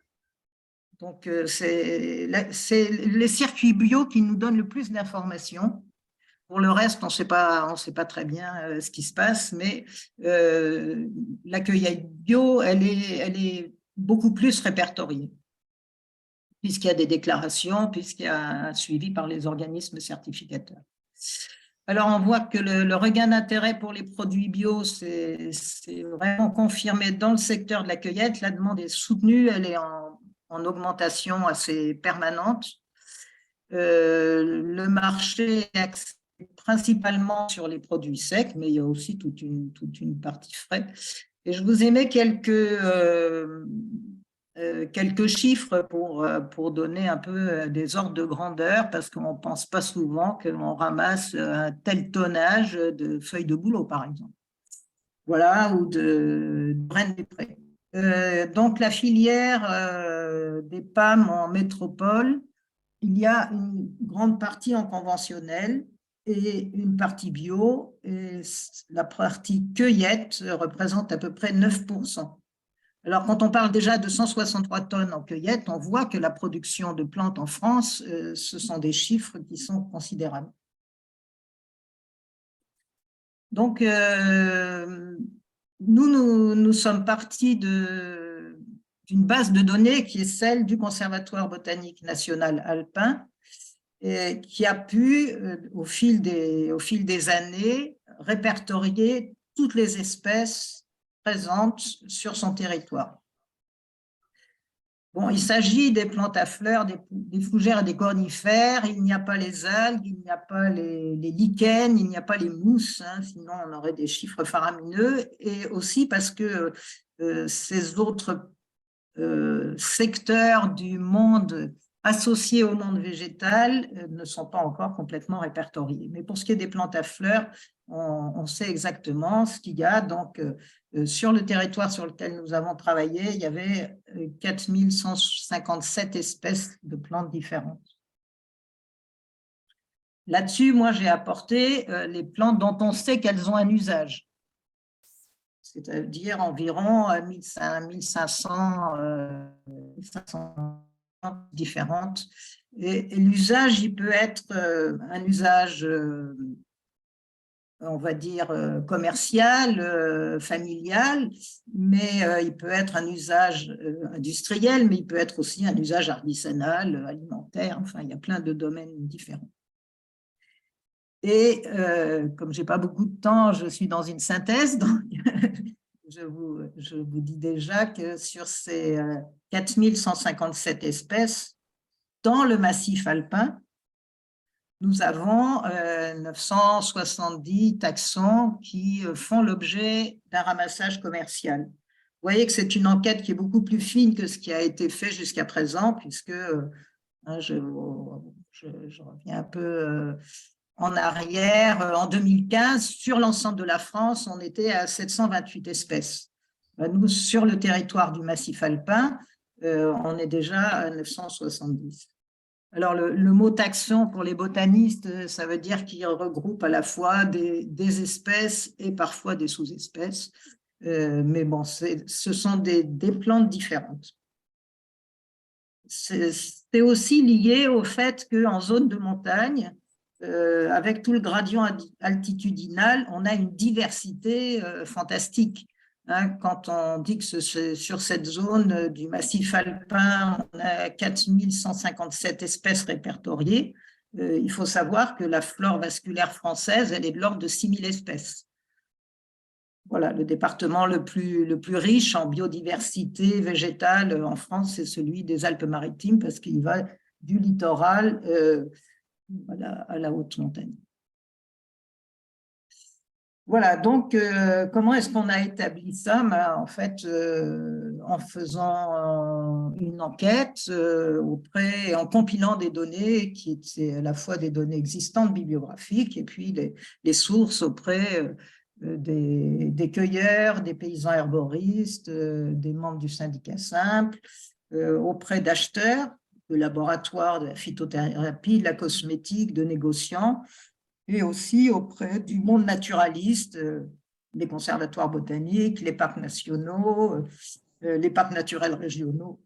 Donc, c'est les circuits bio qui nous donnent le plus d'informations. Pour le reste, on ne sait pas très bien ce qui se passe, mais la cueillette bio, elle est beaucoup plus répertoriée, puisqu'il y a des déclarations, puisqu'il y a un suivi par les organismes certificateurs. Alors, on voit que le regain d'intérêt pour les produits bio, c'est vraiment confirmé dans le secteur de la cueillette. La demande est soutenue, elle est en augmentation assez permanente. Le marché est axé principalement sur les produits secs, mais il y a aussi toute une partie frais. Et je vous ai mis quelques chiffres pour donner un peu des ordres de grandeur, parce qu'on ne pense pas souvent qu'on ramasse un tel tonnage de feuilles de bouleau, par exemple. Voilà, ou de graines des prés. Donc, la filière des PAM en métropole, il y a une grande partie en conventionnel et une partie bio. Et la partie cueillette représente à peu près 9%. Alors, quand on parle déjà de 163 tonnes en cueillette, on voit que la production de plantes en France, ce sont des chiffres qui sont considérables. Donc, nous sommes partis d'une base de données qui est celle du Conservatoire botanique national alpin, et qui a pu, au fil des années, répertorier toutes les espèces présentes sur son territoire. Bon, il s'agit des plantes à fleurs, des fougères et des conifères. Il n'y a pas les algues, il n'y a pas les lichens, il n'y a pas les mousses, hein, sinon on aurait des chiffres faramineux. Et aussi parce que ces autres secteurs du monde associés au monde végétal ne sont pas encore complètement répertoriés. Mais pour ce qui est des plantes à fleurs, on sait exactement ce qu'il y a. Donc, sur le territoire sur lequel nous avons travaillé, il y avait 4157 espèces de plantes différentes. Là-dessus, moi, j'ai apporté les plantes dont on sait qu'elles ont un usage, c'est-à-dire environ 1500 différentes. Et l'usage, il peut être un usage on va dire, commercial, familial, mais il peut être un usage industriel, mais il peut être aussi un usage artisanal, alimentaire, enfin, il y a plein de domaines différents. Et comme je n'ai pas beaucoup de temps, je suis dans une synthèse, donc je vous dis déjà que sur ces 4157 espèces, dans le massif alpin, nous avons 970 taxons qui font l'objet d'un ramassage commercial. Vous voyez que c'est une enquête qui est beaucoup plus fine que ce qui a été fait jusqu'à présent, puisque je reviens un peu en arrière. En 2015, sur l'ensemble de la France, on était à 728 espèces. Nous, sur le territoire du massif alpin, on est déjà à 970. Alors, le mot taxon pour les botanistes, ça veut dire qu'il regroupe à la fois des espèces et parfois des sous-espèces. Mais bon, ce sont des plantes différentes. C'est aussi lié au fait qu'en zone de montagne, avec tout le gradient altitudinal, on a une diversité fantastique. Hein, quand on dit que sur cette zone du massif alpin, on a 4157 espèces répertoriées, il faut savoir que la flore vasculaire française, elle est de l'ordre de 6000 espèces. Voilà, le département le plus riche en biodiversité végétale en France, c'est celui des Alpes-Maritimes, parce qu'il va du littoral à la haute montagne. Voilà, donc comment est-ce qu'on a établi ça? En fait, en faisant une enquête en compilant des données qui étaient à la fois des données existantes bibliographiques et puis les sources auprès des cueilleurs, des paysans herboristes, des membres du syndicat simple, auprès d'acheteurs, de laboratoires, de la phytothérapie, de la cosmétique, de négociants, et aussi auprès du monde naturaliste, les conservatoires botaniques, les parcs nationaux, les parcs naturels régionaux,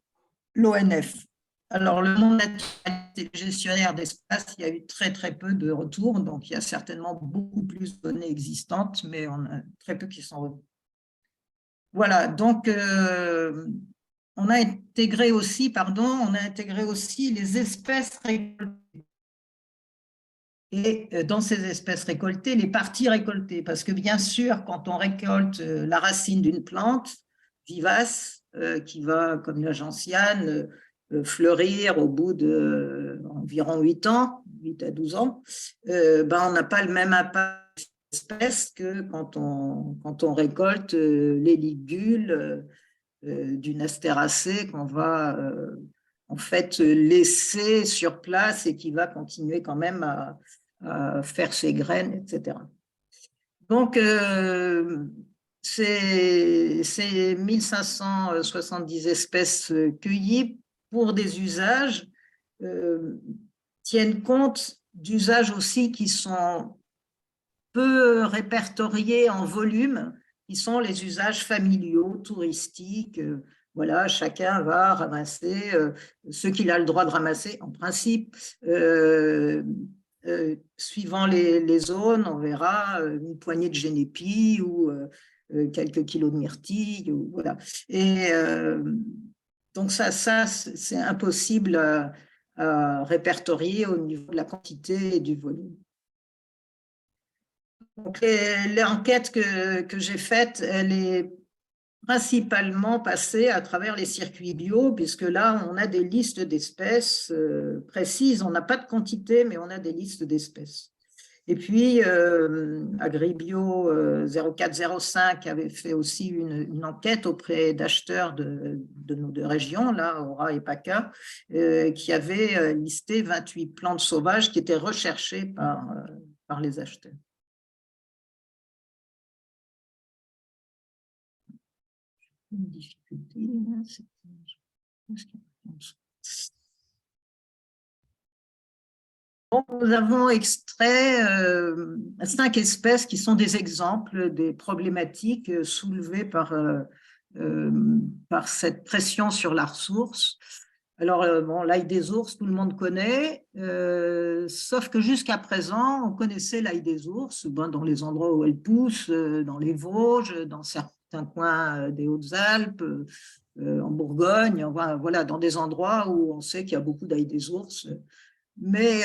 l'ONF. Alors, le monde naturaliste et le gestionnaire d'espace, il y a eu très, très peu de retours, donc il y a certainement beaucoup plus de données existantes, mais on a très peu qui sont revenus. Voilà, donc on a intégré aussi les espèces récoltées. Et dans ces espèces récoltées, les parties récoltées, parce que bien sûr, quand on récolte la racine d'une plante vivace qui va, comme la gentiane, fleurir au bout d'environ 8 ans, 8 à 12 ans, on n'a pas le même impact d'espèces que quand on récolte les ligules d'une astéracée qu'on va en fait laisser sur place et qui va continuer quand même à faire ses graines, etc. Donc, ces 1570 espèces cueillies pour des usages tiennent compte d'usages aussi qui sont peu répertoriés en volume, qui sont les usages familiaux, touristiques. Voilà, chacun va ramasser ce qu'il a le droit de ramasser en principe. Suivant les zones, on verra une poignée de génépis ou quelques kilos de myrtilles. Voilà. Et donc ça c'est impossible à répertorier au niveau de la quantité et du volume. Donc, l'enquête que j'ai faite, elle est principalement passée à travers les circuits bio, puisque là, on a des listes d'espèces précises. On n'a pas de quantité, mais on a des listes d'espèces. Et puis, Agribio 0405 avait fait aussi une enquête auprès d'acheteurs de nos deux régions, là, Aura et PACA, qui avait listé 28 plantes sauvages qui étaient recherchées par les acheteurs. Une difficulté, donc, nous avons extrait 5 espèces qui sont des exemples des problématiques soulevées par cette pression sur la ressource. Alors, bon, l'ail des ours, tout le monde connaît, sauf que jusqu'à présent, on connaissait l'ail des ours dans les endroits où elle pousse, dans les Vosges, dans certains coins des Hautes-Alpes, en Bourgogne, voilà, dans des endroits où on sait qu'il y a beaucoup d'ail des ours. Mais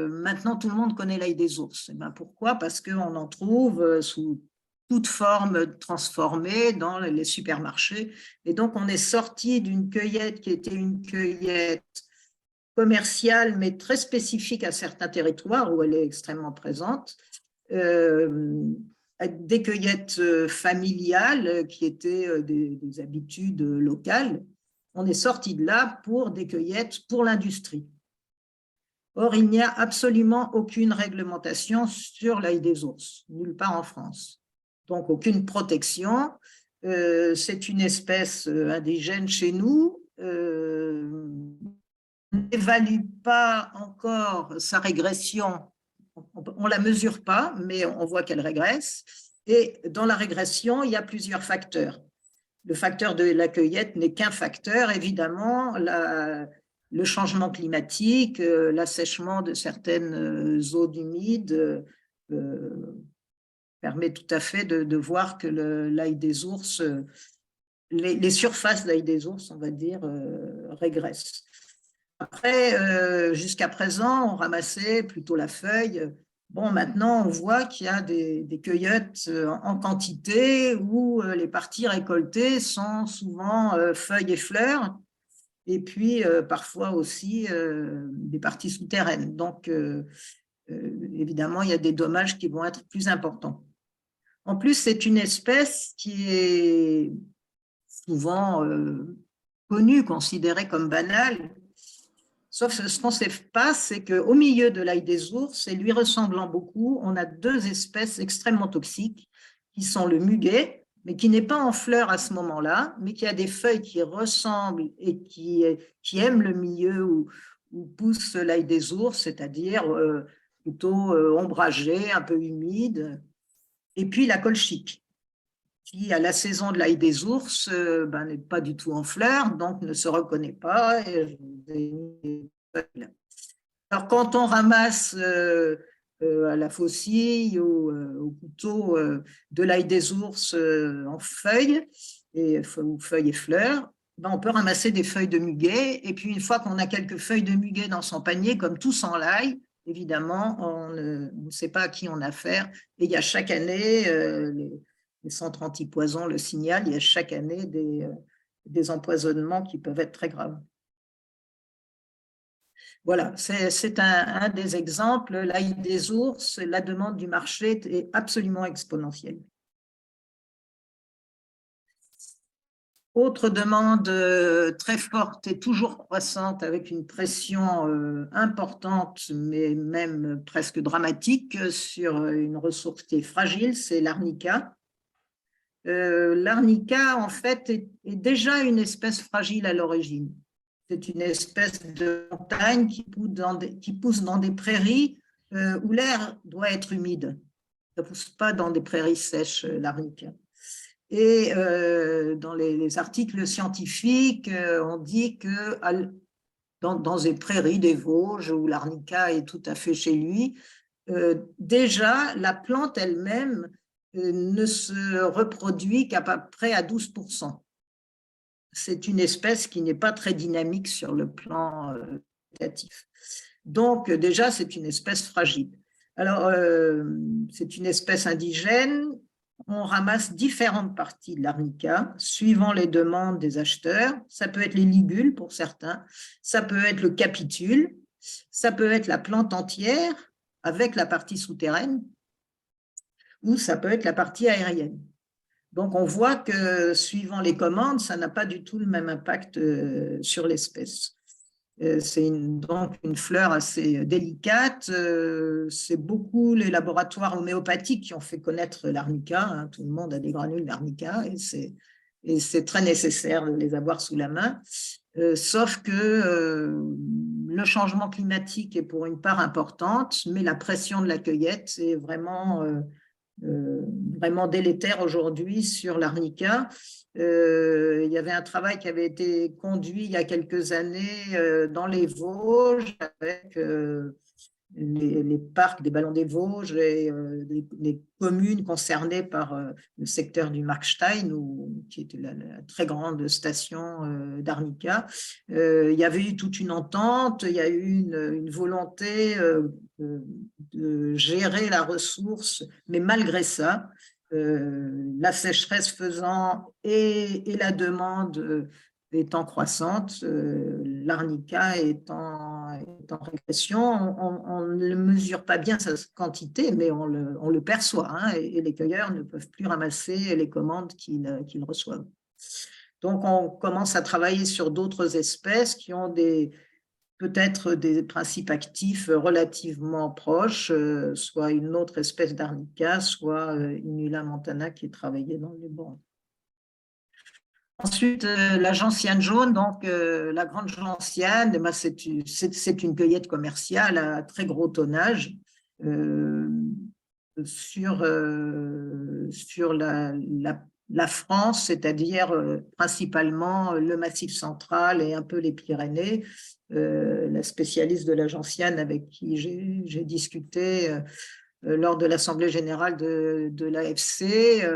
maintenant, tout le monde connaît l'ail des ours. Et ben, pourquoi? Parce qu'on en trouve sous toute forme transformée dans les supermarchés. Et donc, on est sorti d'une cueillette qui était une cueillette commerciale, mais très spécifique à certains territoires où elle est extrêmement présente, des cueillettes familiales qui étaient des habitudes locales. On est sorti de là pour des cueillettes pour l'industrie. Or, il n'y a absolument aucune réglementation sur l'ail des ours, nulle part en France. Donc, aucune protection. C'est une espèce indigène chez nous. On n'évalue pas encore sa régression. On ne la mesure pas, mais on voit qu'elle régresse. Et dans la régression, il y a plusieurs facteurs. Le facteur de la cueillette n'est qu'un facteur. Évidemment, le changement climatique, l'assèchement de certaines zones humides permet tout à fait de voir que l'ail des ours, les surfaces d'ail des ours, on va dire, régressent. Après, jusqu'à présent, on ramassait plutôt la feuille. Bon, maintenant, on voit qu'il y a des cueillettes en quantité où les parties récoltées sont souvent feuilles et fleurs, et puis parfois aussi des parties souterraines. Donc, évidemment, il y a des dommages qui vont être plus importants. En plus, c'est une espèce qui est souvent connue, considérée comme banale. Sauf que ce qu'on ne sait pas, c'est qu'au milieu de l'ail des ours, et lui ressemblant beaucoup, on a 2 espèces extrêmement toxiques, qui sont le muguet, mais qui n'est pas en fleurs à ce moment-là, mais qui a des feuilles qui ressemblent et qui aiment le milieu où pousse l'ail des ours, c'est-à-dire plutôt ombragé, un peu humide. Et puis la colchique, qui à la saison de l'ail des ours n'est pas du tout en fleurs, donc ne se reconnaît pas. Alors quand on ramasse à la faucille ou au couteau de l'ail des ours en feuilles, ou feuilles et fleurs, on peut ramasser des feuilles de muguet, et puis une fois qu'on a quelques feuilles de muguet dans son panier, comme tout sans l'ail, évidemment, on ne sait pas à qui on a affaire. Et il y a chaque année, les centres antipoison le signalent, il y a chaque année des empoisonnements qui peuvent être très graves. Voilà, c'est un des exemples. L'ail des ours, la demande du marché est absolument exponentielle. Autre demande très forte et toujours croissante avec une pression importante, mais même presque dramatique sur une ressource qui est fragile, c'est l'arnica. L'arnica, en fait, est déjà une espèce fragile à l'origine. C'est une espèce de montagne qui pousse dans des prairies où l'air doit être humide. Ça ne pousse pas dans des prairies sèches, l'arnica. Et dans les articles scientifiques, on dit que dans des prairies des Vosges, où l'arnica est tout à fait chez lui, déjà, la plante elle-même ne se reproduit qu'à peu près à 12%. C'est une espèce qui n'est pas très dynamique sur le plan végétatif. Donc, déjà, c'est une espèce fragile. Alors, c'est une espèce indigène. On ramasse différentes parties de l'arnica suivant les demandes des acheteurs. Ça peut être les ligules pour certains, ça peut être le capitule, ça peut être la plante entière avec la partie souterraine, ou ça peut être la partie aérienne. Donc, on voit que suivant les commandes, ça n'a pas du tout le même impact sur l'espèce. C'est donc une fleur assez délicate. C'est beaucoup les laboratoires homéopathiques qui ont fait connaître l'arnica. Hein. Tout le monde a des granules d'arnica et c'est très nécessaire de les avoir sous la main. Sauf que le changement climatique est pour une part importante, mais la pression de la cueillette est vraiment délétère aujourd'hui sur l'arnica. Il y avait un travail qui avait été conduit il y a quelques années dans les Vosges avec les parcs des Ballons des Vosges et les communes concernées par le secteur du Markstein, qui était la très grande station d'arnica. Il y avait eu toute une entente, il y a eu une volonté de gérer la ressource, mais malgré ça, la sécheresse faisant et la demande étant croissante, l'arnica est en régression. On ne mesure pas bien sa quantité, mais on le perçoit, hein, et les cueilleurs ne peuvent plus ramasser les commandes qu'ils reçoivent. Donc, on commence à travailler sur d'autres espèces qui ont peut-être des principes actifs relativement proches, soit une autre espèce d'arnica, soit Inula montana qui est travaillée dans les bancs. Ensuite, la gentiane jaune, donc la grande gentiane, c'est une cueillette commerciale à très gros tonnage sur la France, c'est-à-dire principalement le Massif central et un peu les Pyrénées. La spécialiste de la gentiane avec qui j'ai discuté lors de l'Assemblée générale de l'AFC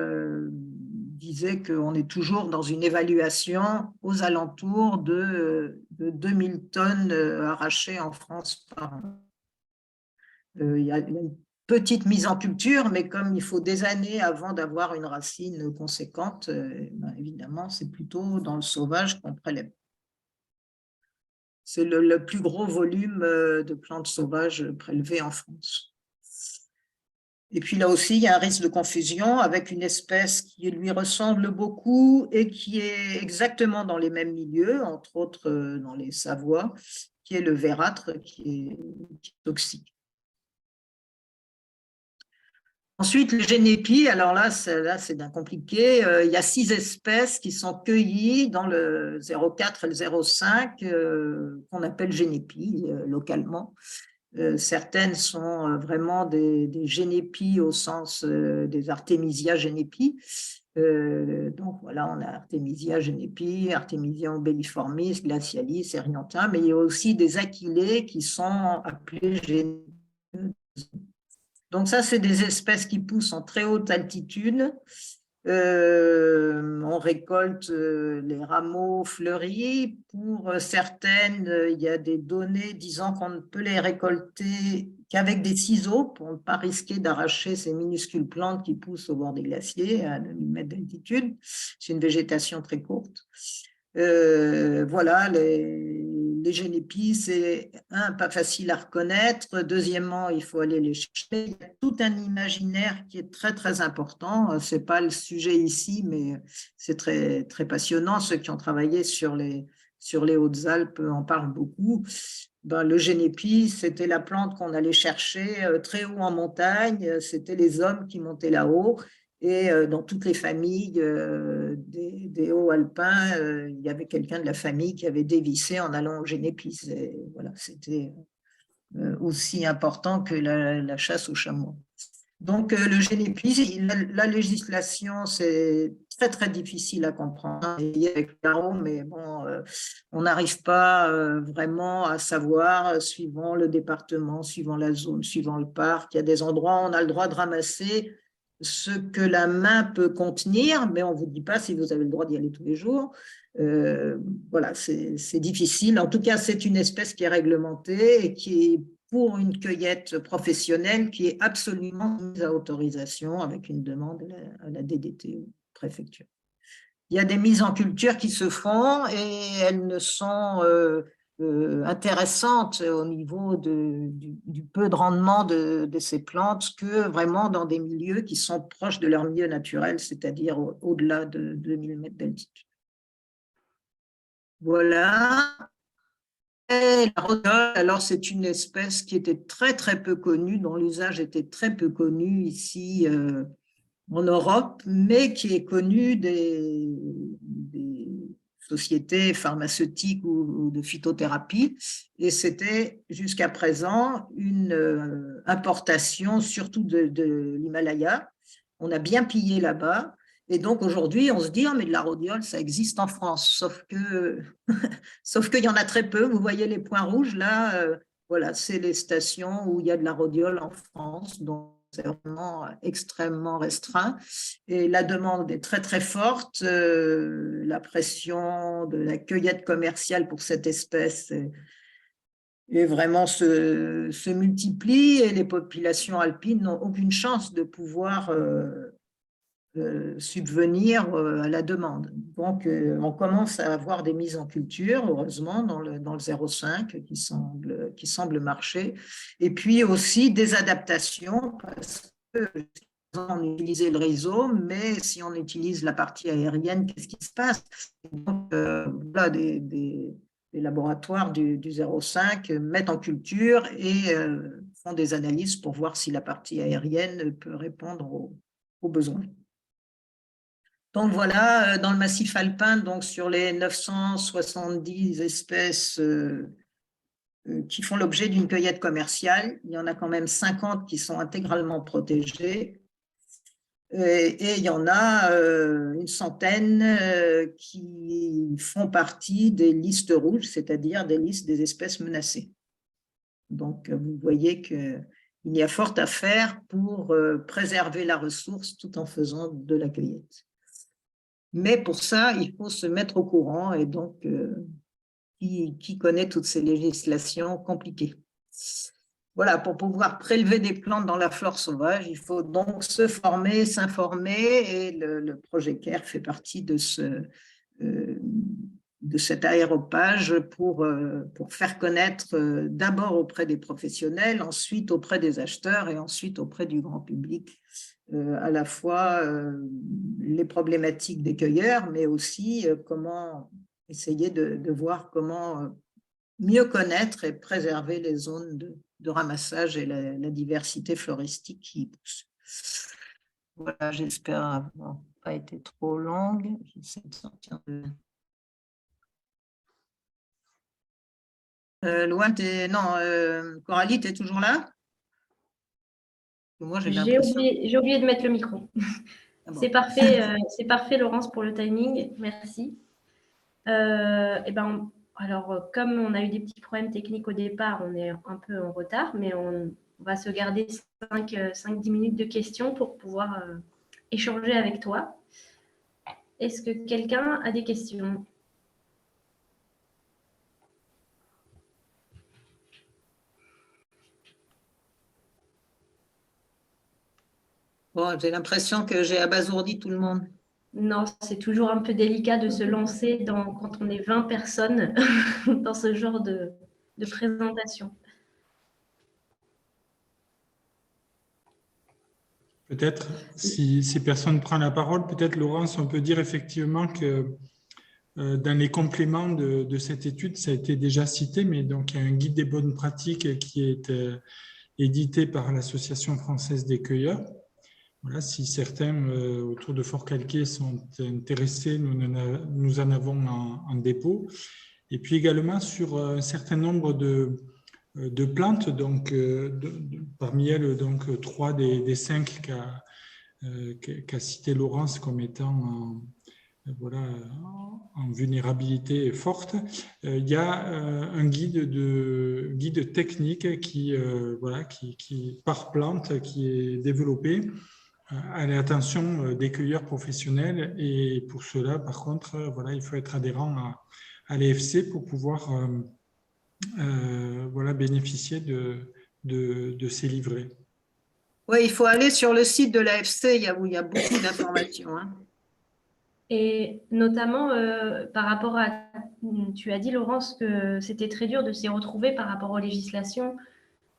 disait qu'on est toujours dans une évaluation aux alentours de 2000 tonnes arrachées en France par an. Il y a une petite mise en culture, mais comme il faut des années avant d'avoir une racine conséquente, évidemment, c'est plutôt dans le sauvage qu'on prélève. C'est le plus gros volume de plantes sauvages prélevées en France. Et puis là aussi, il y a un risque de confusion avec une espèce qui lui ressemble beaucoup et qui est exactement dans les mêmes milieux, entre autres dans les Savoies, qui est le vérâtre, qui est toxique. Ensuite, le génépi, alors là c'est bien compliqué. Il y a 6 espèces qui sont cueillies dans le 04 et le 05 qu'on appelle génépi localement. Certaines sont vraiment des génépies au sens des Artemisia génépi. Donc voilà, on a Artemisia génépi, Artemisia ombelliformis, glacialis, erionta, mais il y a aussi des aquilées qui sont appelées génépi. Donc ça, c'est des espèces qui poussent en très haute altitude. On récolte les rameaux fleuris. Pour certaines, il y a des données disant qu'on ne peut les récolter qu'avec des ciseaux pour ne pas risquer d'arracher ces minuscules plantes qui poussent au bord des glaciers à 2000 mètres d'altitude. C'est une végétation très courte. Voilà, les génépis, c'est pas facile à reconnaître. Deuxièmement, il faut aller les chercher. Il y a tout un imaginaire qui est très, très important. Ce n'est pas le sujet ici, mais c'est très, très passionnant. Ceux qui ont travaillé sur les Hautes-Alpes en parlent beaucoup. Le génépi, c'était la plante qu'on allait chercher très haut en montagne. C'était les hommes qui montaient là-haut. Et dans toutes les familles des hauts alpins, il y avait quelqu'un de la famille qui avait dévissé en allant au Génépice. Et voilà, c'était aussi important que la chasse au chameau. Donc, le Génépice, la législation, c'est très, très difficile à comprendre avec Caro, mais bon, on n'arrive pas vraiment à savoir, suivant le département, suivant la zone, suivant le parc. Il y a des endroits où on a le droit de ramasser ce que la main peut contenir, mais on ne vous dit pas si vous avez le droit d'y aller tous les jours. Voilà, c'est difficile. En tout cas, c'est une espèce qui est réglementée et qui est pour une cueillette professionnelle qui est absolument mise à autorisation avec une demande à la DDT ou préfecture. Il y a des mises en culture qui se font et elles ne sont intéressantes au niveau du peu de rendement de ces plantes que vraiment dans des milieux qui sont proches de leur milieu naturel, c'est-à-dire au-delà de 2000 mètres d'altitude. Voilà. Et la rhodiola, alors c'est une espèce qui était très très peu connue, dont l'usage était très peu connu ici en Europe, mais qui est connue des sociétés pharmaceutiques ou de phytothérapie. Et c'était jusqu'à présent une importation surtout de l'Himalaya. On a bien pillé là-bas. Et donc aujourd'hui, on se dit, oh, mais de la rhodiole, ça existe en France, sauf qu'il y en a très peu. Vous voyez les points rouges là, voilà, c'est les stations où il y a de la rhodiole en France, donc c'est vraiment extrêmement restreint. Et la demande est très très forte. La pression de la cueillette commerciale pour cette espèce et vraiment se multiplie et les populations alpines n'ont aucune chance de pouvoir subvenir à la demande. Donc, on commence à avoir des mises en culture, heureusement, dans le 0,5 qui semble marcher. Et puis aussi des adaptations, parce que on utilisait le réseau, mais si on utilise la partie aérienne, qu'est-ce qui se passe? Donc, là, des laboratoires du 0,5 mettent en culture et font des analyses pour voir si la partie aérienne peut répondre aux besoins. Donc voilà, dans le massif alpin, donc sur les 970 espèces qui font l'objet d'une cueillette commerciale, il y en a quand même 50 qui sont intégralement protégées et il y en a une centaine qui font partie des listes rouges, c'est-à-dire des listes des espèces menacées. Donc vous voyez qu'il y a fort à faire pour préserver la ressource tout en faisant de la cueillette. Mais pour ça, il faut se mettre au courant et donc, qui connaît toutes ces législations compliquées? Voilà, pour pouvoir prélever des plantes dans la flore sauvage, il faut donc se former, s'informer et le projet CARE fait partie de cet aéropage pour faire connaître d'abord auprès des professionnels, ensuite auprès des acheteurs et ensuite auprès du grand public à la fois les problématiques des cueilleurs, mais aussi comment essayer de voir comment mieux connaître et préserver les zones de ramassage et la diversité floristique qui y pousse. Voilà, j'espère avoir pas été trop longue. J'essaie de sortir de... Coralie, tu es toujours là? Moi, j'ai oublié de mettre le micro. Ah bon. C'est parfait, Laurence, pour le timing. Merci. Alors, comme on a eu des petits problèmes techniques au départ, on est un peu en retard, mais on va se garder 5-10 minutes de questions pour pouvoir échanger avec toi. Est-ce que quelqu'un a des questions? Bon, j'ai l'impression que j'ai abasourdi tout le monde. Non, c'est toujours un peu délicat de se lancer quand on est 20 personnes dans ce genre de présentation. Peut-être, si personne ne prend la parole, peut-être, Laurence, on peut dire effectivement que dans les compléments de cette étude, ça a été déjà cité, mais donc il y a un guide des bonnes pratiques qui est édité par l'Association française des cueilleurs. voilà, si certains autour de Fort-Calquier sont intéressés, nous en avons en dépôt. Et puis également sur un certain nombre de plantes, donc, parmi elles, donc, 3 des 5 qu'a cité Laurence comme étant voilà, en vulnérabilité forte. Il y a un guide technique voilà, qui, par plante, qui est développé à l'attention des cueilleurs professionnels. Et pour cela, par contre, voilà, il faut être adhérent à l'EFC pour pouvoir voilà, bénéficier de ces livrets. Oui, il faut aller sur le site de l'AFC où il y a beaucoup d'informations. Hein. Et notamment par rapport à, tu as dit Laurence que c'était très dur de s'y retrouver par rapport aux législations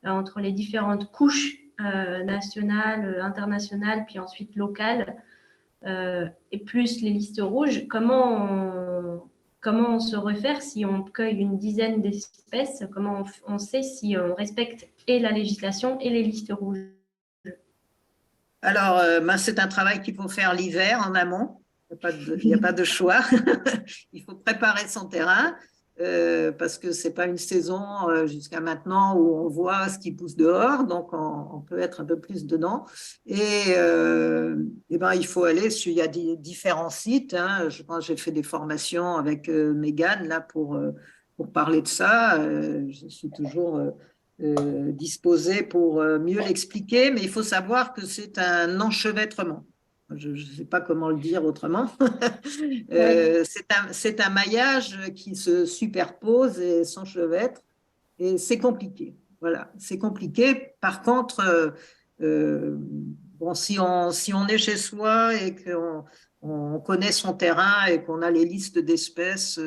entre les différentes couches nationales, internationales, puis ensuite locales, et plus les listes rouges. Comment on se réfère si on cueille une dizaine d'espèces? Comment on sait si on respecte et la législation et les listes rouges? Alors, c'est un travail qu'il faut faire l'hiver en amont. Il n'y a pas de choix. Il faut préparer son terrain parce que ce n'est pas une saison jusqu'à maintenant où on voit ce qui pousse dehors, donc on peut être un peu plus dedans. Et ben, il faut aller il y a différents sites. Hein. Je pense que j'ai fait des formations avec Mégane là, pour parler de ça. Je suis toujours disposée pour mieux l'expliquer, mais il faut savoir que c'est un enchevêtrement. Je ne sais pas comment le dire autrement. C'est un maillage qui se superpose et s'enchevêtre, et c'est compliqué. Voilà, c'est compliqué. Par contre, bon, si on est chez soi et qu'on connaît son terrain et qu'on a les listes d'espèces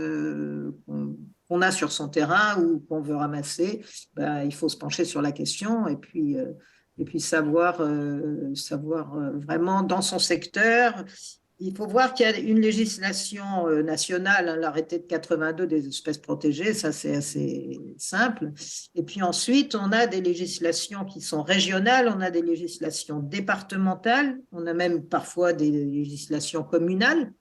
qu'on a sur son terrain ou qu'on veut ramasser, ben, il faut se pencher sur la question et puis savoir vraiment dans son secteur. Il faut voir qu'il y a une législation nationale, hein, l'arrêté de 82 des espèces protégées, ça c'est assez simple. Et puis ensuite, on a des législations qui sont régionales, on a des législations départementales, on a même parfois des législations communales.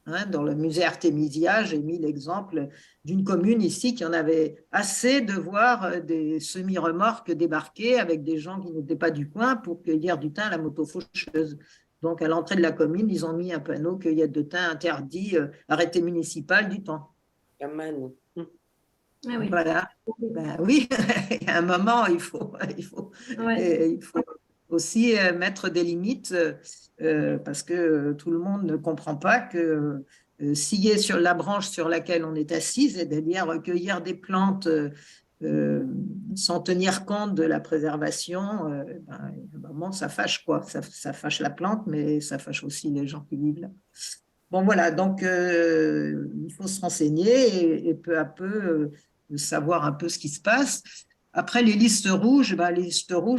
Hein, dans le musée Artémisia, j'ai mis l'exemple d'une commune ici qui en avait assez de voir des semi-remorques débarquer avec des gens qui n'étaient pas du coin pour cueillir du thym à la moto faucheuse. Donc, à l'entrée de la commune, ils ont mis un panneau cueillette de thym interdit, arrêté municipal du thym. Amen. Ah oui. Voilà. Ben, oui, à un moment, il faut aussi mettre des limites parce que tout le monde ne comprend pas que scier sur la branche sur laquelle on est assise, c'est-à-dire recueillir des plantes sans tenir compte de la préservation, ben, à un moment, ça fâche quoi. Ça fâche la plante, mais ça fâche aussi les gens qui vivent là. Bon, voilà, donc il faut se renseigner et peu à peu savoir un peu ce qui se passe. Après, les listes rouges,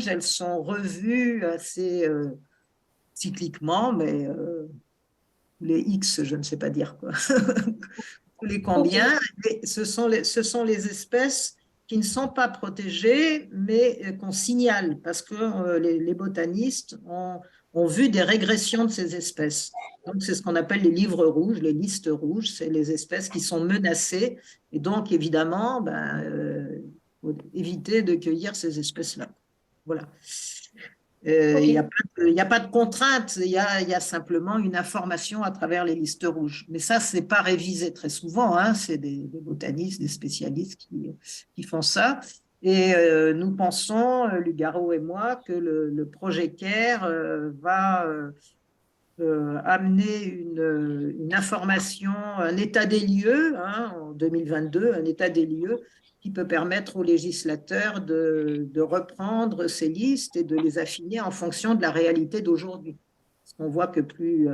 elles sont revues assez cycliquement, mais les X, je ne sais pas dire quoi, tous les combien. Okay. Ce sont les espèces qui ne sont pas protégées, mais qu'on signale, parce que les botanistes ont vu des régressions de ces espèces. Donc, c'est ce qu'on appelle les livres rouges, les listes rouges, c'est les espèces qui sont menacées. Et donc, évidemment, faut éviter de cueillir ces espèces-là. Voilà. Il n'y a pas de contrainte, il y a simplement une information à travers les listes rouges. Mais ça, ce n'est pas révisé très souvent, hein, c'est des botanistes, des spécialistes qui font ça. Et nous pensons, Lugaro et moi, que le projet CARE va amener une information, un état des lieux, hein, en 2022, un état des lieux qui peut permettre aux législateurs de reprendre ces listes et de les affiner en fonction de la réalité d'aujourd'hui. Parce qu'on voit que plus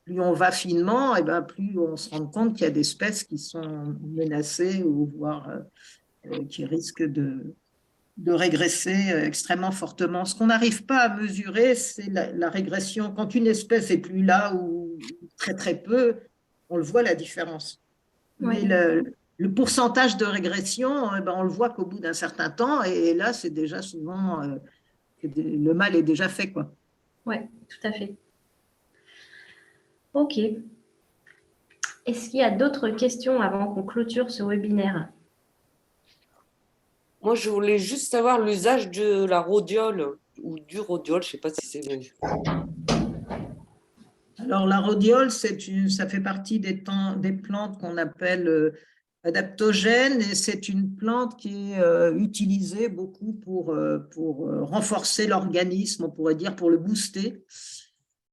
on va finement, et ben plus on se rend compte qu'il y a des espèces qui sont menacées ou voire qui risquent de régresser extrêmement fortement. Ce qu'on n'arrive pas à mesurer, c'est la régression. Quand une espèce n'est plus là ou très très peu, on le voit la différence. Oui. Mais le pourcentage de régression, on le voit qu'au bout d'un certain temps, et là, c'est déjà souvent, le mal est déjà fait, quoi. Oui, tout à fait. OK. Est-ce qu'il y a d'autres questions avant qu'on clôture ce webinaire? Moi, je voulais juste savoir l'usage de la rhodiole ou du rhodiole, je ne sais pas si c'est. Alors, la rhodiole, ça fait partie des plantes qu'on appelle adaptogènes et c'est une plante qui est utilisée beaucoup pour renforcer l'organisme, on pourrait dire, pour le booster.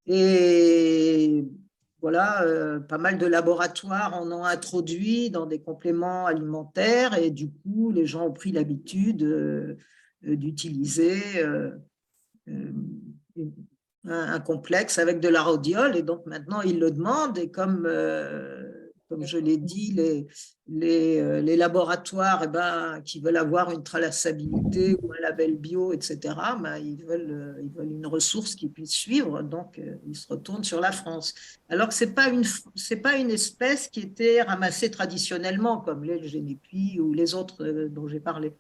Et voilà, pas mal de laboratoires en ont introduit dans des compléments alimentaires et du coup, les gens ont pris l'habitude d'utiliser un complexe avec de la rhodiole et donc maintenant ils le demandent et comme je l'ai dit, les laboratoires qui veulent avoir une traçabilité ou un label bio, etc., ils veulent une ressource qui puisse suivre, donc ils se retournent sur la France. Alors que ce n'est pas une espèce qui était ramassée traditionnellement comme le génépi ou les autres dont j'ai parlé.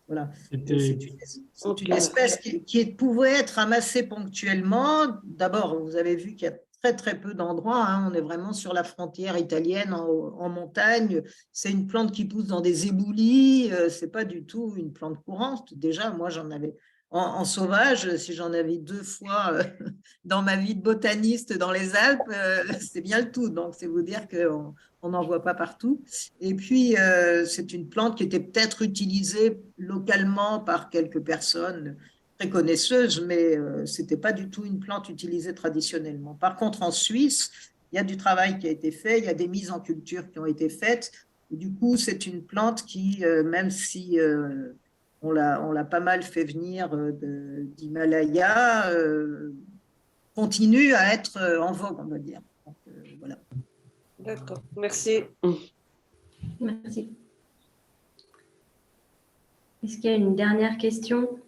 Voilà. C'est une espèce qui pouvait être ramassée ponctuellement. D'abord, vous avez vu qu'il y a très, très peu d'endroits. On est vraiment sur la frontière italienne, en montagne. C'est une plante qui pousse dans des éboulis. Ce n'est pas du tout une plante courante. Déjà, moi, j'en avais en sauvage. Si j'en avais 2 fois dans ma vie de botaniste dans les Alpes, c'est bien le tout. Donc, c'est vous dire qu'on n'en voit pas partout. Et puis, c'est une plante qui était peut-être utilisée localement par quelques personnes très connaisseuses, mais ce n'était pas du tout une plante utilisée traditionnellement. Par contre, en Suisse, il y a du travail qui a été fait, il y a des mises en culture qui ont été faites. Et du coup, c'est une plante qui, même si on l'a pas mal fait venir d'Himalaya, continue à être en vogue, on va dire. Donc, voilà. D'accord, merci. Merci. Est-ce qu'il y a une dernière question?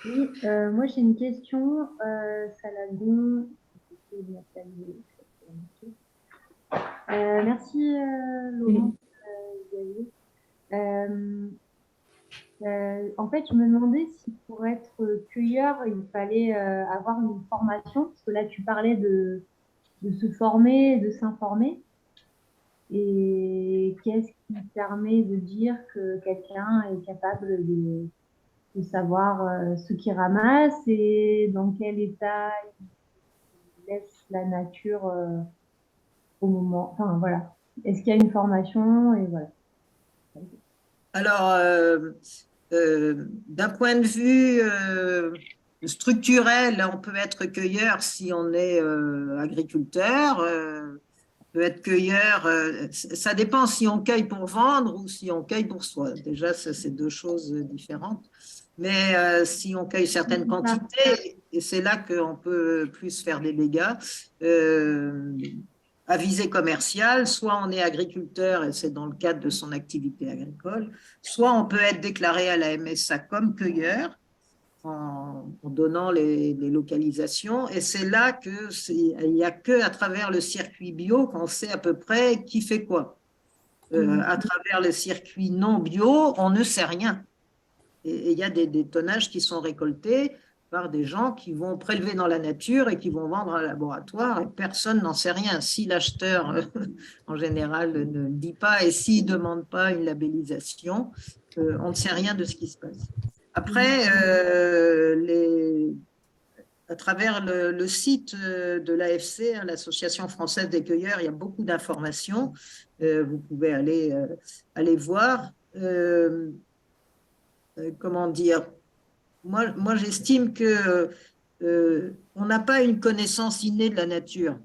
Oui, moi j'ai une question. Saladin. Merci Laurent. En fait, je me demandais si pour être cueilleur, il fallait avoir une formation, parce que là, tu parlais de se former, de s'informer. Et qu'est-ce qui permet de dire que quelqu'un est capable de savoir ce qu'il ramasse et dans quel état il laisse la nature au moment. Enfin, voilà. Est-ce qu'il y a une formation et voilà. Alors, d'un point de vue structurel, on peut être cueilleur si on est agriculteur, on peut être cueilleur, ça dépend si on cueille pour vendre ou si on cueille pour soi. Déjà, ça, c'est 2 choses différentes. Mais si on cueille certaines quantités, et c'est là qu'on peut plus faire des dégâts, à visée commerciale, soit on est agriculteur et c'est dans le cadre de son activité agricole, soit on peut être déclaré à la MSA comme cueilleur en donnant les localisations. Et c'est là qu'il n'y a qu'à travers le circuit bio qu'on sait à peu près qui fait quoi. À travers le circuit non bio, on ne sait rien. Et il y a des tonnages qui sont récoltés par des gens qui vont prélever dans la nature et qui vont vendre à un laboratoire et personne n'en sait rien. Si l'acheteur, en général, ne le dit pas et s'il ne demande pas une labellisation, on ne sait rien de ce qui se passe. Après, à travers le site de l'AFC, l'Association française des cueilleurs, il y a beaucoup d'informations. Vous pouvez aller voir. Comment dire, moi j'estime que on n'a pas une connaissance innée de la nature.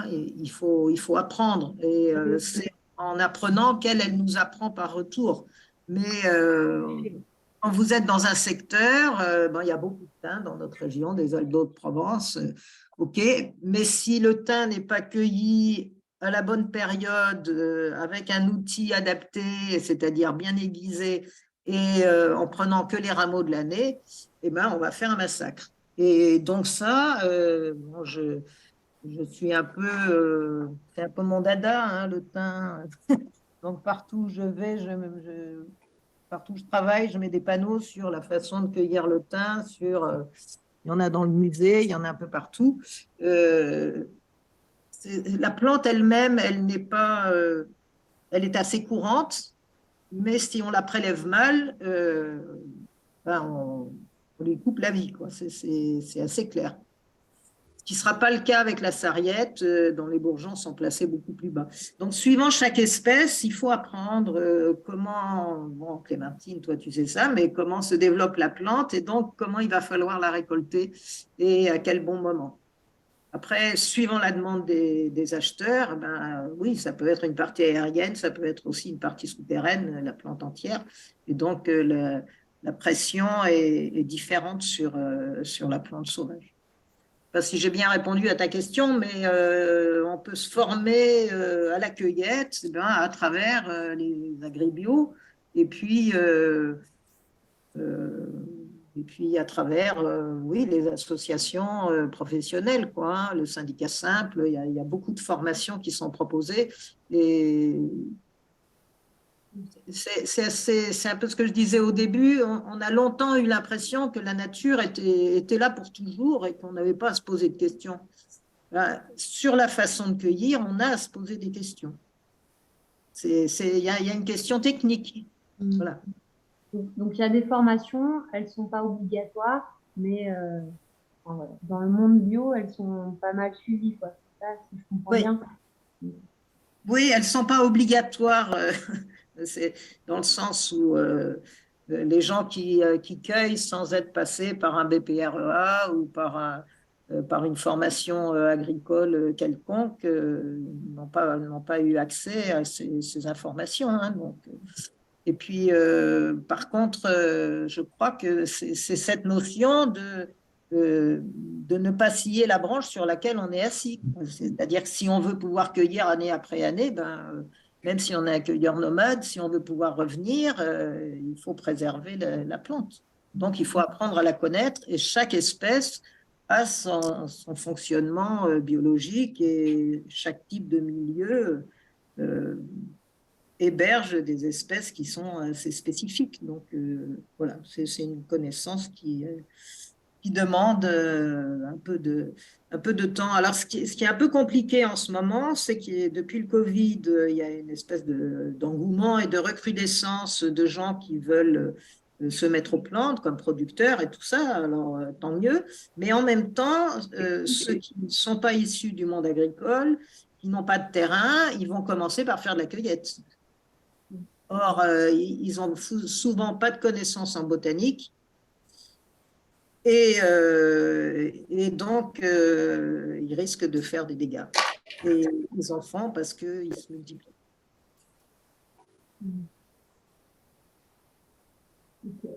Il faut apprendre. Et c'est en apprenant qu'elle nous apprend par retour. Mais quand vous êtes dans un secteur, il y a beaucoup de thym dans notre région, des Alpes d'Haute-Provence, ok. Mais si le thym n'est pas cueilli à la bonne période, avec un outil adapté, c'est-à-dire bien aiguisé, et en prenant que les rameaux de l'année, on va faire un massacre. Et donc ça, je suis un peu, c'est un peu mon dada, le thym. Donc partout où je vais, Partout où je travaille, je mets des panneaux sur la façon de cueillir le thym, il y en a dans le musée, il y en a un peu partout. La plante elle-même, elle est assez courante, mais si on la prélève mal, on lui coupe la vie, quoi. C'est assez clair. Ce qui ne sera pas le cas avec la sarriette, dont les bourgeons sont placés beaucoup plus bas. Donc, suivant chaque espèce, il faut apprendre comment, bon, Clémentine, toi tu sais ça, mais comment se développe la plante et donc comment il va falloir la récolter et à quel bon moment. Après, suivant la demande des acheteurs, oui, ça peut être une partie aérienne, ça peut être aussi une partie souterraine, la plante entière. Et donc, la pression est différente sur la plante sauvage. Je ne sais pas si j'ai bien répondu à ta question, mais on peut se former à la cueillette à travers les agribio et puis à travers oui, les associations professionnelles, quoi, hein, le syndicat simple, il y a beaucoup de formations qui sont proposées et c'est un peu ce que je disais au début, on a longtemps eu l'impression que la nature était là pour toujours et qu'on n'avait pas à se poser de questions. Sur la façon de cueillir, on a à se poser des questions. Il y a une question technique. Voilà. Donc, il y a des formations, elles ne sont pas obligatoires, mais dans le monde bio, elles sont pas mal suivies, quoi. C'est ça, si je comprends bien. Oui, elles ne sont pas obligatoires. C'est dans le sens où les gens qui cueillent sans être passés par un BPREA ou par une formation agricole quelconque n'ont pas eu accès à ces informations. Hein, donc. Et puis, par contre, je crois que c'est cette notion de ne pas scier la branche sur laquelle on est assis. C'est-à-dire que si on veut pouvoir cueillir année après année, même si on est un cueilleur nomade, si on veut pouvoir revenir, il faut préserver la plante. Donc, il faut apprendre à la connaître et chaque espèce a son fonctionnement biologique et chaque type de milieu héberge des espèces qui sont assez spécifiques. Donc, voilà, c'est une connaissance qui demande un peu de temps. Alors, ce qui est un peu compliqué en ce moment, c'est que depuis le Covid, il y a une espèce d'engouement et de recrudescence de gens qui veulent se mettre aux plantes comme producteurs et tout ça, alors tant mieux. Mais en même temps, ceux qui ne sont pas issus du monde agricole, qui n'ont pas de terrain, ils vont commencer par faire de la cueillette. Or, ils n'ont souvent pas de connaissances en botanique et donc ils risquent de faire des dégâts. Et les enfants, parce qu'ils se multiplient. Okay.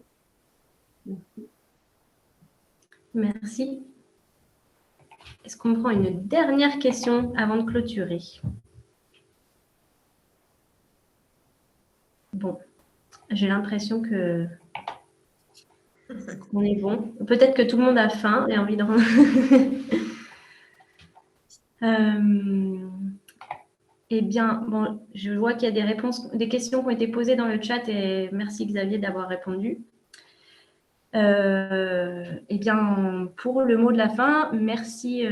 Merci. Merci. Est-ce qu'on prend une dernière question avant de clôturer? Bon, j'ai l'impression qu'on est bon. Peut-être que tout le monde a faim et envie de... Eh bien, bon, je vois qu'il y a des questions qui ont été posées dans le chat et merci Xavier d'avoir répondu. Eh bien, pour le mot de la fin, merci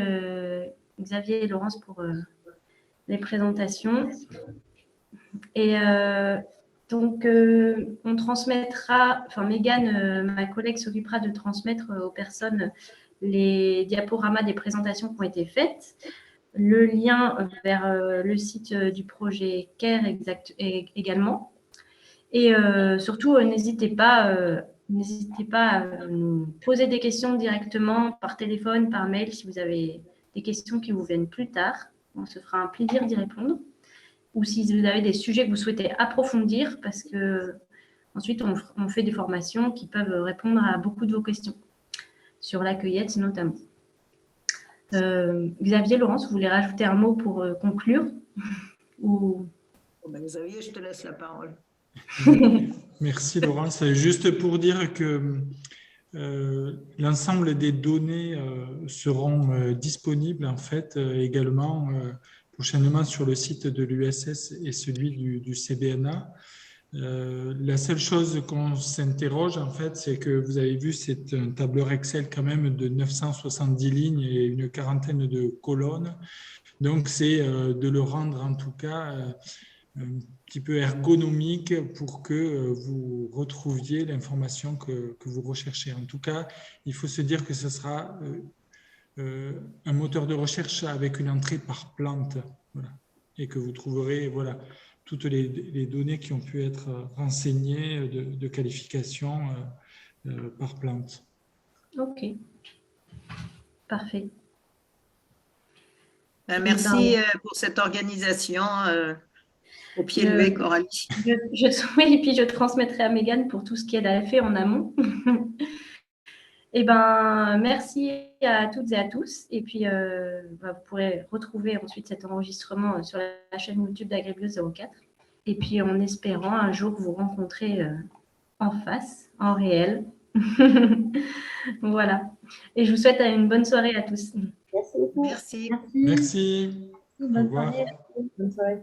Xavier et Laurence pour les présentations. Et donc, on transmettra, enfin Mégane, ma collègue, s'occupera de transmettre aux personnes les diaporamas des présentations qui ont été faites, le lien vers le site du projet CARE également. Et surtout, n'hésitez pas à nous poser des questions directement par téléphone, par mail, si vous avez des questions qui vous viennent plus tard. On se fera un plaisir d'y répondre. Ou si vous avez des sujets que vous souhaitez approfondir, parce que ensuite, on fait des formations qui peuvent répondre à beaucoup de vos questions, sur la cueillette notamment. Xavier, Laurence, vous voulez rajouter un mot pour conclure ou... Xavier, je te laisse la parole. Merci Laurence. Juste pour dire que l'ensemble des données seront disponibles en fait également prochainement sur le site de l'USS et celui du CBNA. La seule chose qu'on s'interroge, en fait, c'est que vous avez vu, c'est un tableur Excel quand même de 970 lignes et une quarantaine de colonnes. Donc, c'est de le rendre en tout cas un petit peu ergonomique pour que vous retrouviez l'information que vous recherchez. En tout cas, il faut se dire que ce sera un moteur de recherche avec une entrée par plante. Voilà. Et que vous trouverez voilà, toutes les données qui ont pu être renseignées de qualification par plante. Ok, parfait. Merci pour cette organisation au pied levé, Coralie. Oui, et puis je transmettrai à Mégane pour tout ce qu'elle a fait en amont. Et ben, merci à toutes et à tous. Et puis, vous pourrez retrouver ensuite cet enregistrement sur la chaîne YouTube d'Agribio 04. Et puis, en espérant un jour vous rencontrer en face, en réel. Voilà. Et je vous souhaite une bonne soirée à tous. Merci beaucoup. Merci. Merci. Au Bonne revoir. soirée. Bonne soirée.